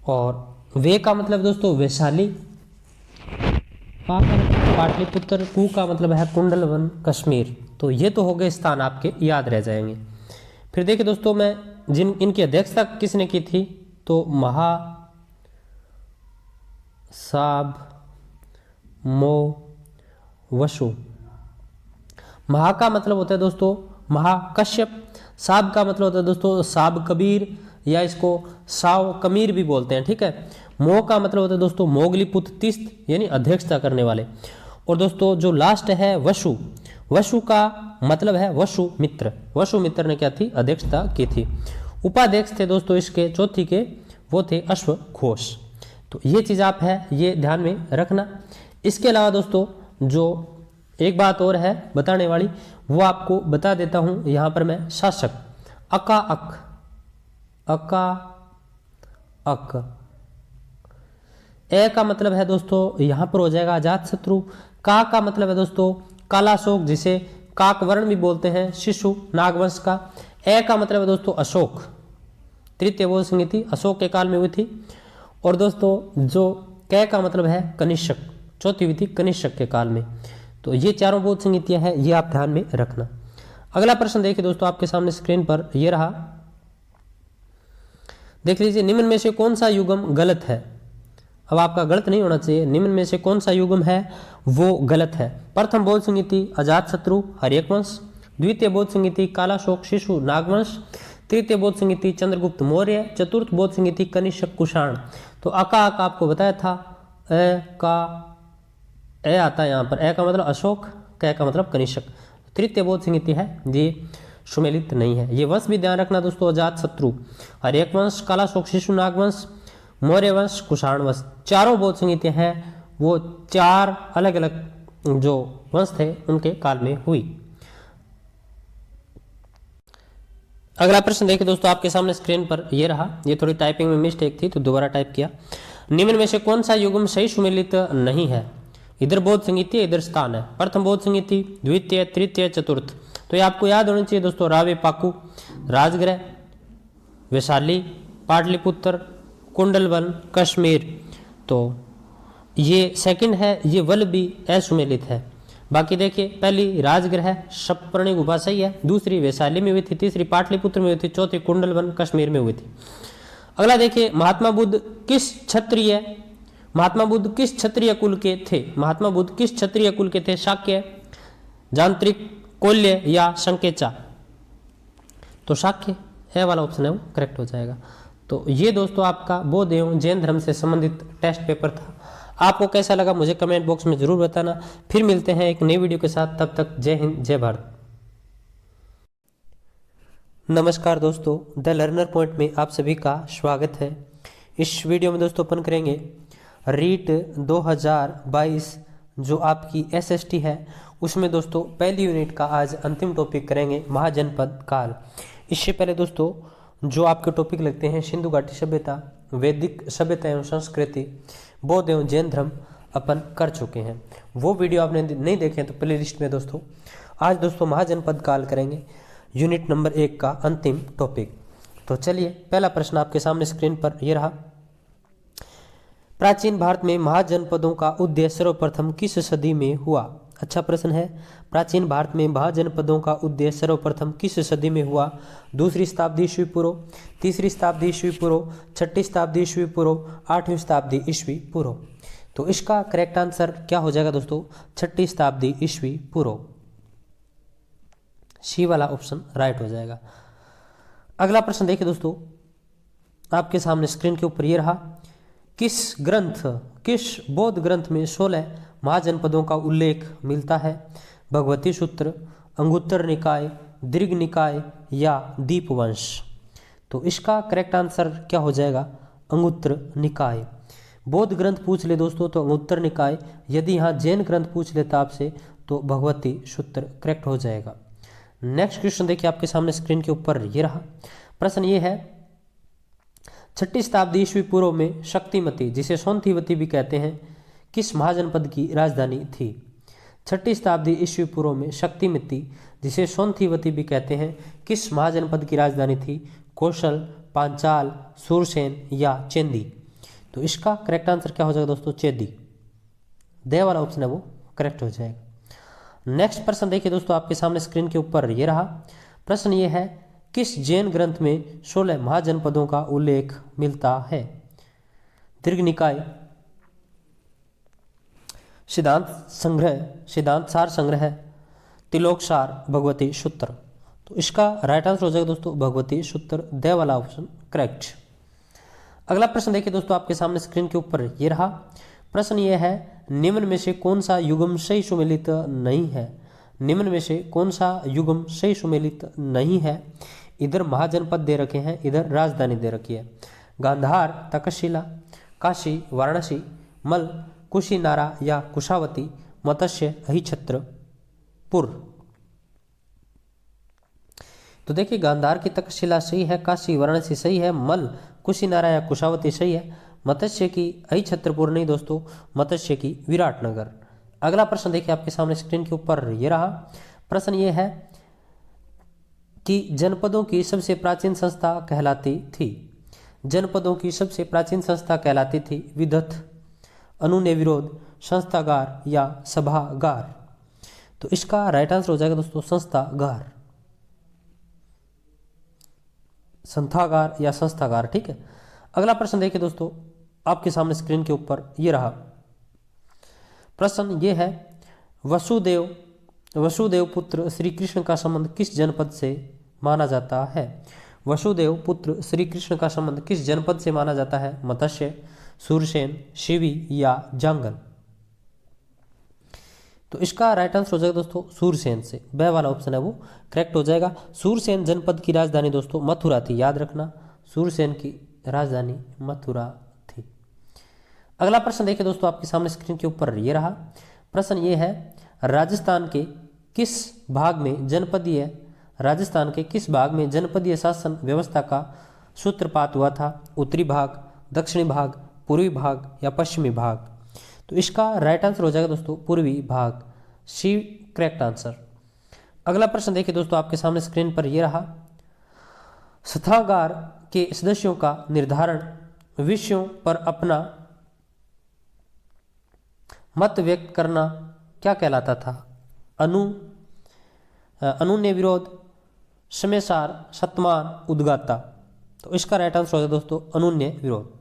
और वे का मतलब दोस्तों वैशाली, पा का मतलब पाटलिपुत्र, कु का मतलब है कुंडलवन कश्मीर। तो ये तो हो गए स्थान, आपके याद रह जाएंगे। फिर देखिए दोस्तों, मैं इनकी अध्यक्षता किसने की थी? तो महा साब मो वसु। महा का मतलब होता है दोस्तों महाकश्यप, साब का मतलब होता है दोस्तों साब कबीर या इसको साव कमीर भी बोलते हैं, ठीक है। मो का मतलब होता है दोस्तों मोगलीपुत्र तीस्त, यानी अध्यक्षता करने वाले। और दोस्तों जो लास्ट है वसु, वसु का मतलब है वसु मित्र। वसु मित्र ने क्या थी? अध्यक्षता की थी। उपाध्यक्ष थे दोस्तों इसके चौथी के, वो थे अश्व घोष। तो ये चीज़ आप है ये ध्यान में रखना। इसके अलावा दोस्तों जो एक बात और है बताने वाली, वो आपको बता देता हूं। यहां पर मैं शासक अका अक ए का मतलब है दोस्तों यहां पर हो जाएगा अजात शत्रु। का मतलब है दोस्तों कालाशोक, जिसे काक वर्ण भी बोलते हैं, शिशु नागवंश का। ए का मतलब है दोस्तों अशोक, तृतीय बौद्ध संगीति अशोक के काल में हुई थी। और दोस्तों जो कै का मतलब है कनिष्क, चौथी हुई थी कनिष्क के काल में। तो ये चारों बौद्ध संगीतियां हैं, ये आप ध्यान में रखना। अगला प्रश्न देखिए दोस्तों आपके सामने स्क्रीन पर ये रहा, देख लीजिए, निम्न में से कौन सा युगम गलत है? अब आपका गलत नहीं होना चाहिए, निम्न में से कौन सा युगम है वो गलत है। प्रथम बौद्ध संगीति अजात शत्रु हर्यक वंश, द्वितीय बौद्ध संगीति कालाशोक शिशु नागवंश, तृतीय बौद्ध संगीति चंद्रगुप्त मौर्य, चतुर्थ बौद्ध संगीति कनिष्क कुषाण। तो अका आपको बताया था, ए आता है यहाँ पर, ए का मतलब अशोक, कै का मतलब कनिष्क। तृतीय बौद्ध संगीति है ये सुमेलित नहीं है। ये वंश भी ध्यान रखना दोस्तों, अजात शत्रु हर्यक वंश, कालाशोक शिशु नागवंश, मौर्य वंश, कुषाण वंश, चारों बौद्ध संगीतियां हैं वो 4 अलग अलग जो वंश थे उनके काल में हुई। अगला प्रश्न देखिए दोस्तों आपके सामने स्क्रीन पर ये रहा, ये थोड़ी टाइपिंग में मिस्टेक थी तो दोबारा टाइप किया। निम्न में से कौन सा युग्म सही सुमेलित नहीं है? इधर बौद्ध संगीति है, इधर स्थान है। प्रथम बौद्ध संगीति, द्वितीय, तृतीय, चतुर्थ। तो ये आपको याद होनी चाहिए दोस्तों, रावे पाकू, राजगृह, वैशाली, पाटलिपुत्र, कुंडलवन, कश्मीर। तो ये सेकंड है, ये वल भी असुमेलित है। बाकी देखिए, पहली राजगृह सप्तपर्णी गुफा सही है, दूसरी वैशाली में हुई थी, तीसरी पाटलिपुत्र में हुई थी, चौथी कुंडलवन कश्मीर में हुई थी। अगला देखिए, महात्मा बुद्ध किस क्षत्रिय कुल के थे? महात्मा बुद्ध किस क्षत्रिय कुल के थे? शाक्य, जांत्रिक, कोल्य या संकेचा? तो शाक्य, ए वाला ऑप्शन है वो करेक्ट हो जाएगा। तो ये दोस्तों आपका बौद्ध एवं जैन धर्म से संबंधित टेस्ट पेपर था। आपको कैसा लगा मुझे कमेंट बॉक्स में जरूर बताना। फिर मिलते हैं एक नई वीडियो के साथ, तब तक जय हिंद जय भारत। नमस्कार दोस्तों, द लर्नर पॉइंट में आप सभी का स्वागत है। इस वीडियो में दोस्तों अपन करेंगे रीट 2022 जो आपकी एसएसटी है उसमें दोस्तों पहली यूनिट का आज अंतिम टॉपिक करेंगे महाजनपद काल। इससे पहले दोस्तों जो आपके टॉपिक लगते हैं सिंधु घाटी सभ्यता, वैदिक सभ्यता एवं संस्कृति, बौद्ध एवं जैन धर्म अपन कर चुके हैं। वो वीडियो आपने नहीं देखे तो प्ले लिस्ट में दोस्तों आज दोस्तों महाजनपद काल करेंगे, यूनिट नंबर 1 का अंतिम टॉपिक। तो चलिए पहला प्रश्न आपके सामने स्क्रीन पर ये रहा। प्राचीन भारत में महाजनपदों का उदय सर्वप्रथम किस सदी में हुआ? अच्छा प्रश्न है। प्राचीन भारत में महाजनपदों का उदय सर्वप्रथम किस सदी में हुआ? 2वीं शताब्दी ईस्वी पूर्व, 3री शताब्दी ईस्वी पूर्व, 6ठी शताब्दी ईस्वी पूर्व, 8वीं शताब्दी ईस्वी पूर्व। तो इसका करेक्ट आंसर क्या हो जाएगा दोस्तों? 6ठी शताब्दी ईस्वी पूर्व। सी वाला ऑप्शन राइट हो जाएगा। अगला प्रश्न देखिए दोस्तों आपके सामने स्क्रीन के ऊपर ये रहा। किस बौद्ध ग्रंथ में 16 महाजनपदों का उल्लेख मिलता है? भगवती सूत्र, अंगुत्तर निकाय, दीर्घ निकाय या दीपवंश। तो इसका करेक्ट आंसर क्या हो जाएगा? अंगुत्तर निकाय। बौद्ध ग्रंथ पूछ ले दोस्तों तो अंगुत्तर निकाय, यदि यहाँ जैन ग्रंथ पूछ लेता आपसे तो भगवती सूत्र करेक्ट हो जाएगा। नेक्स्ट क्वेश्चन देखिए आपके सामने स्क्रीन के ऊपर ये रहा। प्रश्न ये है 6ठी शताब्दी ईस्वी पूर्व में शक्तिमती जिसे सोनथीवती भी कहते हैं किस महाजनपद की राजधानी थी? 6ठी शताब्दी ईस्वी पूर्व में शक्तिमती जिसे सोनथीवती भी कहते हैं किस महाजनपद की राजधानी थी? कौशल, पांचाल, सूरसेन या चेदी। तो इसका करेक्ट आंसर क्या हो जाएगा दोस्तों? चेदी। दे वाला ऑप्शन है वो करेक्ट हो जाएगा। नेक्स्ट प्रश्न देखिए दोस्तों आपके सामने स्क्रीन के ऊपर ये रहा। प्रश्न ये है किस जैन ग्रंथ में 16 महाजनपदों का उल्लेख मिलता है? दीर्घ निकाय, सिद्धांत सार संग्रह, तिलोक सार, भगवती सूत्र। तो इसका राइट आंसर हो जाएगा दोस्तों भगवती सूत्र। दे वाला ऑप्शन करेक्ट। अगला प्रश्न देखिए दोस्तों आपके सामने स्क्रीन के ऊपर ये रहा। प्रश्न ये है निम्न में से कौन सा युग्म सही सुमेलित नहीं है? निम्न में से कौन सा युग्म सही सुमेलित नहीं है? इधर महाजनपद दे रखे हैं, इधर राजधानी दे रखी है। गांधार, तक्षशिला, काशी, वाराणसी, मल, कुशीनारा या कुशावती, मत्स्य, अहिछत्रपुर। तो देखिए गांधार की तक्षशिला सही है, काशी वाराणसी सही है, मल, कुशीनारा या कुशावती सही है, मत्स्य की अहिछत्रपुर नहीं दोस्तों, मत्स्य की विराटनगर। अगला प्रश्न देखिए आपके सामने स्क्रीन के ऊपर ये रहा। प्रश्न ये है कि जनपदों की सबसे प्राचीन संस्था कहलाती थी। जनपदों की सबसे प्राचीन संस्था कहलाती थी विदथ, अनुनय विरोध, संस्थागार या सभागार। तो इसका राइट आंसर हो जाएगा दोस्तों संस्थागार, संस्थागार या संस्थागार। ठीक है। अगला प्रश्न देखिए दोस्तों आपके सामने स्क्रीन के ऊपर ये रहा। प्रश्न ये है वसुदेव पुत्र श्री कृष्ण का संबंध किस जनपद से माना जाता है? वसुदेव पुत्र श्री कृष्ण का संबंध किस जनपद से माना जाता है? मत्स्य, सूरसेन, शिवी या जांगल। तो इसका राइट आंसर हो जाएगा दोस्तों सूरसेन से। ब वाला ऑप्शन है वो करेक्ट हो जाएगा। सूरसेन जनपद की राजधानी दोस्तों मथुरा थी, याद रखना सूरसेन की राजधानी मथुरा थी। अगला प्रश्न देखिए दोस्तों आपके सामने स्क्रीन के ऊपर ये रहा। प्रश्न ये है राजस्थान के किस भाग में जनपदीय शासन व्यवस्था का सूत्रपात हुआ था? उत्तरी भाग, दक्षिणी भाग, पूर्वी भाग या पश्चिमी भाग। तो इसका राइट आंसर हो जाएगा दोस्तों पूर्वी भाग। C correct answer. अगला प्रश्न देखिए दोस्तों आपके सामने स्क्रीन पर यह रहा। सभागार के सदस्यों का निर्धारण विषयों पर अपना मत व्यक्त करना क्या कहलाता था? अनुनय विरोध, समयसार, शतमान, उद्गाता। तो इसका राइट आंसर होगा दोस्तों अनुनय विरोध।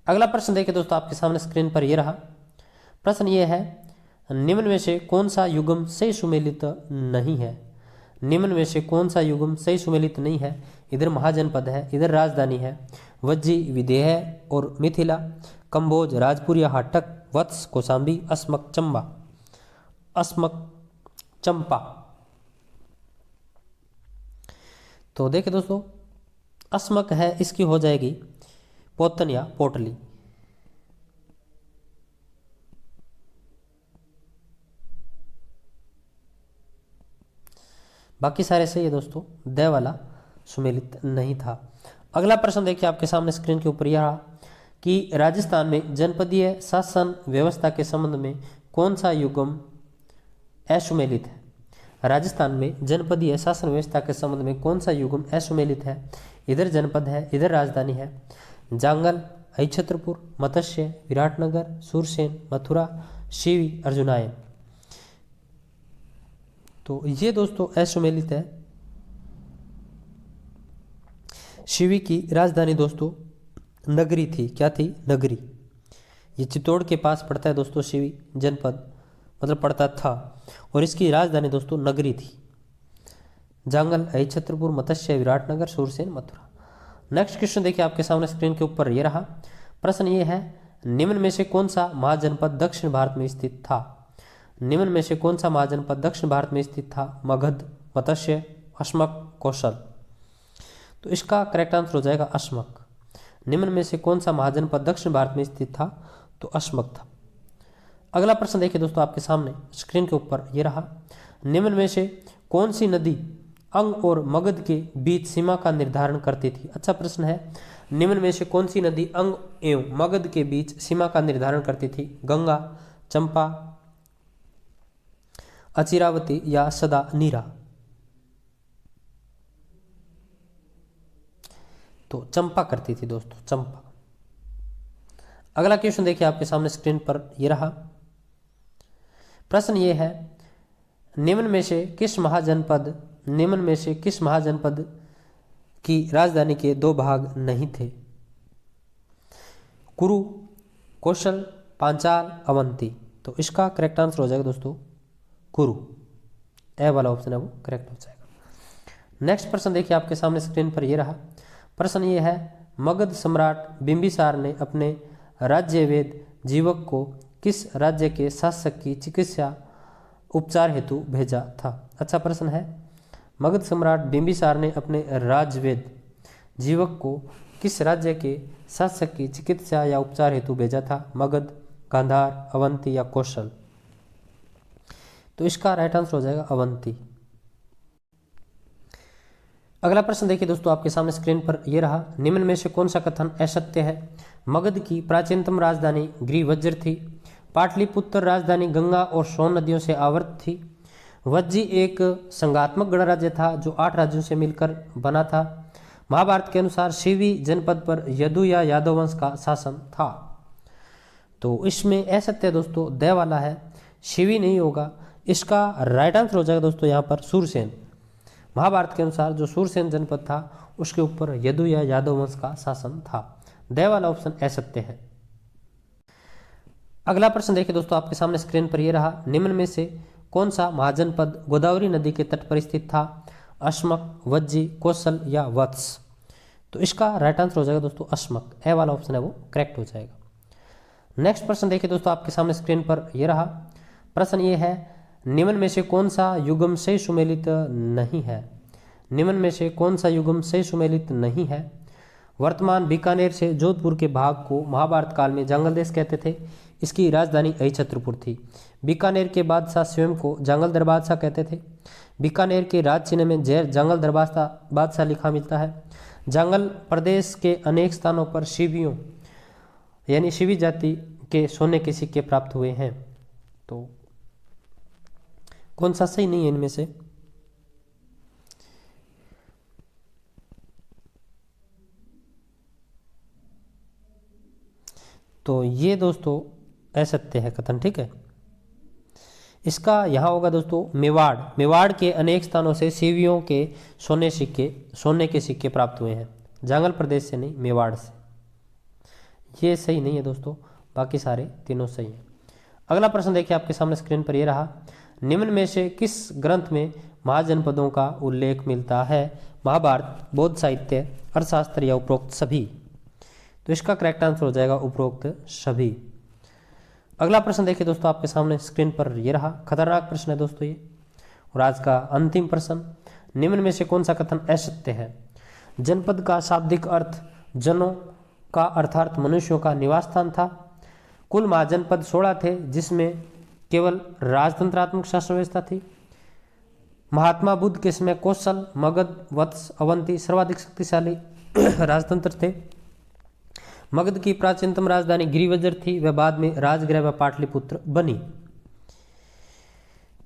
अगला प्रश्न देखिए दोस्तों आपके सामने स्क्रीन पर यह रहा। प्रश्न यह है निम्न में से कौन सा युग्म से सुमेलित नहीं है? निम्न में से कौन सा युग्म सही सुमेलित नहीं है? इधर महाजनपद है, इधर राजधानी है। वज्जी विदेह और मिथिला, कंबोज राजपुर या हाटक, वत्स कौशाम्बी, अस्मक चंबा, अस्मक चंपा। तो देखिए दोस्तों, अस्मक है, इसकी हो जाएगी पोतन या पोटली। बाकी सारे सही है दोस्तों, द वाला सुमेलित नहीं था। अगला प्रश्न देखिए आपके सामने स्क्रीन के ऊपर यह कि राजस्थान में जनपदीय शासन व्यवस्था के संबंध में कौन सा युग्म असुमेलित है? राजस्थान में जनपदीय शासन व्यवस्था के संबंध में कौन सा युग्म असुमेलित है? इधर जनपद है, इधर राजधानी है। जांगल, अहिछत्रपुर, मत्स्य, विराटनगर, सूरसेन, मथुरा, शिवी, अर्जुनायन। तो ये दोस्तों असुमेलित है। शिवी की राजधानी दोस्तों नगरी थी। क्या थी? नगरी। ये चित्तौड़ के पास पड़ता है दोस्तों, शिवी जनपद मतलब पड़ता था, और इसकी राजधानी दोस्तों नगरी थी। जांगल, अहिछत्रपुर, मत्स्य, विराटनगर, सूरसेन, मथुरा। नेक्स्ट क्वेश्चन देखिए आपके सामने स्क्रीन के ऊपर ये रहा। प्रश्न ये है, निम्न में से कौन सा महाजनपद दक्षिण भारत में स्थित था? निम्न में से कौन सा महाजनपद दक्षिण भारत में स्थित था? मगध, मत्स्य, अस्मक, कौशल। तो इसका करेक्ट आंसर हो जाएगा अस्मक। निम्न में से कौन सा महाजनपद दक्षिण भारत में स्थित था? तो अस्मक था। अगला प्रश्न देखिए दोस्तों आपके सामने स्क्रीन के ऊपर ये रहा। निम्न में से कौन सी नदी अंग और मगध के बीच सीमा का निर्धारण करती थी? अच्छा प्रश्न है। निम्न में से कौन सी नदी अंग एवं मगध के बीच सीमा का निर्धारण करती थी? गंगा, चंपा, अचिरावती या सदा नीरा। तो चंपा करती थी दोस्तों, चंपा। अगला क्वेश्चन देखिए आपके सामने स्क्रीन पर यह रहा। प्रश्न ये है, निम्न में से किस महाजनपद की राजधानी के दो भाग नहीं थे? कुरु, कौशल, पांचाल, अवंती। तो इसका करेक्ट आंसर हो जाएगा दोस्तों कुरु। ए वाला ऑप्शन है वो करेक्ट हो जाएगा। नेक्स्ट प्रश्न देखिए आपके सामने स्क्रीन पर यह रहा। प्रश्न ये है, मगध सम्राट बिंबिसार ने अपने राज्यवेद जीवक को किस राज्य के शासक की चिकित्सा उपचार हेतु भेजा था? अच्छा प्रश्न है। मगध सम्राट बिंबिसार ने अपने राज्यवेद जीवक को किस राज्य के शासक की चिकित्सा या उपचार हेतु भेजा था? मगध, गांधार, अवंती या कौशल। तो इसका राइट आंसर हो जाएगा अवंती। अगला प्रश्न देखिए दोस्तों आपके सामने स्क्रीन पर यह रहा। निम्न में से कौन सा कथन असत्य है? मगध की प्राचीनतम राजधानी ग्रीवज्र थी। पाटलिपुत्र राजधानी गंगा और सोन नदियों से आवृत थी। वज्जी एक संघात्मक गणराज्य था जो 8 राज्यों से मिलकर बना था। महाभारत के अनुसार शिवी जनपद पर यदु या यादव वंश का शासन था। तो इसमें असत्य दोस्तों द वाला है, शिवी नहीं होगा। इसका राइट आंसर हो जाएगा दोस्तों यहाँ पर सूरसेन। महाभारत के अनुसार जो सूरसेन जनपद था उसके ऊपर यदु या यादव वंश का शासन था। द वाला ऑप्शन असत्य है। अगला प्रश्न देखिए दोस्तों आपके सामने स्क्रीन पर यह रहा। निम्न में से कौन सा महाजनपद गोदावरी नदी के तट पर स्थित था? अस्मक, वज्जी, कौशल या वत्स। तो इसका राइट आंसर हो जाएगा दोस्तों अस्मक। ए वाला ऑप्शन है वो करेक्ट हो जाएगा। नेक्स्ट प्रश्न देखिए दोस्तों आपके सामने स्क्रीन पर यह रहा। प्रश्न ये है, निम्न में से कौन सा युग्म सही सुमेलित नहीं है? निम्न में से कौन सा युग्म सही सुमेलित नहीं है? वर्तमान बीकानेर से जोधपुर के भाग को महाभारत काल में जांगल देश कहते थे। इसकी राजधानी अहिछत्रपुर थी। बीकानेर के बादशाह स्वयं को जांगल दरबादशाह कहते थे। बीकानेर के राज चिन्ह में जैर जांगल दरबादशाह लिखा मिलता है। जांगल प्रदेश के अनेक स्थानों पर शिवियों यानी शिवी जाति के सोने के सिक्के प्राप्त हुए हैं। तो कौन सा सही नहीं है इनमें से? तो ये दोस्तों असत्य है कथन, ठीक है। इसका यहाँ होगा दोस्तों मेवाड़ के अनेक स्थानों से शिवियों के सोने के सिक्के प्राप्त हुए हैं। जांगल प्रदेश से नहीं, मेवाड़ से। ये सही नहीं है दोस्तों, बाकी सारे तीनों सही हैं। अगला प्रश्न देखिए आपके सामने स्क्रीन पर ये रहा। निम्न में से किस ग्रंथ में महाजनपदों का उल्लेख मिलता है? महाभारत, बौद्ध साहित्य, अर्थशास्त्र या उपरोक्त सभी? तो इसका करेक्ट आंसर हो जाएगा उपरोक्त सभी। अगला प्रश्न देखिए दोस्तों, आपके सामने स्क्रीन पर ये रहा, खतरनाक प्रश्न है दोस्तों ये। और आज का अंतिम प्रश्न, निम्न में से कौन सा कथन असत्य है? जनपद का शाब्दिक अर्थ जनों का अर्थात मनुष्यों का निवास स्थान था। कुल महाजनपद 16 थे, जिसमें केवल राजतंत्रात्मक शासन व्यवस्था थी। महात्मा बुद्ध के समय कौशल, मगध, वत्स, अवंती सर्वाधिक शक्तिशाली राजतंत्र थे। मगध की प्राचीनतम राजधानी गिरिवज्र थी, वह बाद में राजगृह व पाटलिपुत्र बनी।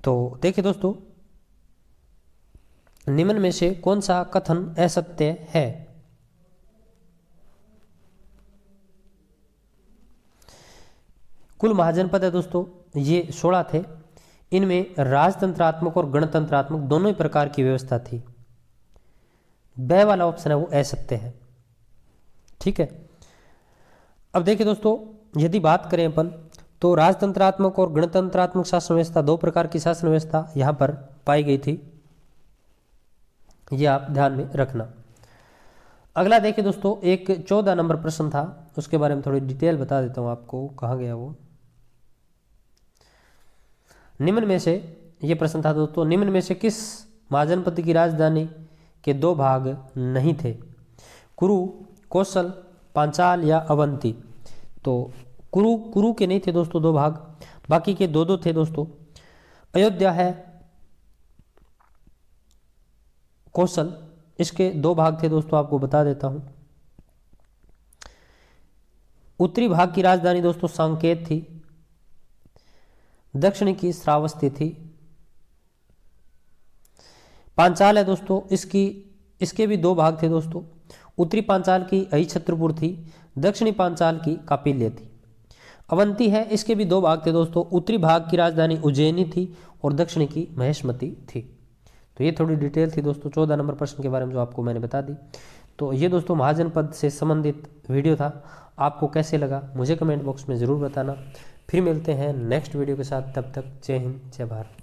तो देखिए दोस्तों, निम्न में से कौन सा कथन असत्य है? कुल महाजनपद है दोस्तों ये 16 थे, इनमें राजतंत्रात्मक और गणतंत्रात्मक दोनों ही प्रकार की व्यवस्था थी। ब वाला ऑप्शन है वो असत्य है। ठीक है, अब देखिए दोस्तों, यदि बात करें अपन तो राजतंत्रात्मक और गणतंत्रात्मक शासन व्यवस्था, दो प्रकार की शासन व्यवस्था यहां पर पाई गई थी, यह आप ध्यान में रखना। अगला देखिए दोस्तों, एक 14 नंबर प्रश्न था, उसके बारे में थोड़ी डिटेल बता देता हूं आपको, कहाँ गया वो। निम्न में से, ये प्रश्न था दोस्तों, निम्न में से किस महाजनपद की राजधानी के 2 भाग नहीं थे? कुरु, कौशल, पांचाल या अवंती? तो कुरु के नहीं थे दोस्तों 2 भाग, बाकी के 2 थे दोस्तों। अयोध्या है, कौशल, इसके 2 भाग थे दोस्तों, आपको बता देता हूं। उत्तरी भाग की राजधानी दोस्तों सांकेत थी, दक्षिणी की श्रावस्ती थी। पांचाल है दोस्तों, इसके भी 2 भाग थे दोस्तों। उत्तरी पांचाल की अहिछत्रपुर थी, दक्षिणी पांचाल की कापिल्य थी। अवंती है, इसके भी 2 भाग थे दोस्तों। उत्तरी भाग की राजधानी उज्जैनी थी और दक्षिणी की महेशमती थी। तो ये थोड़ी डिटेल थी दोस्तों 14 नंबर प्रश्न के बारे में, जो आपको मैंने बता दी। तो ये दोस्तों महाजनपद से संबंधित वीडियो था, आपको कैसे लगा मुझे कमेंट बॉक्स में ज़रूर बताना। फिर मिलते हैं नेक्स्ट वीडियो के साथ, तब तक जय हिंद, जय भारत।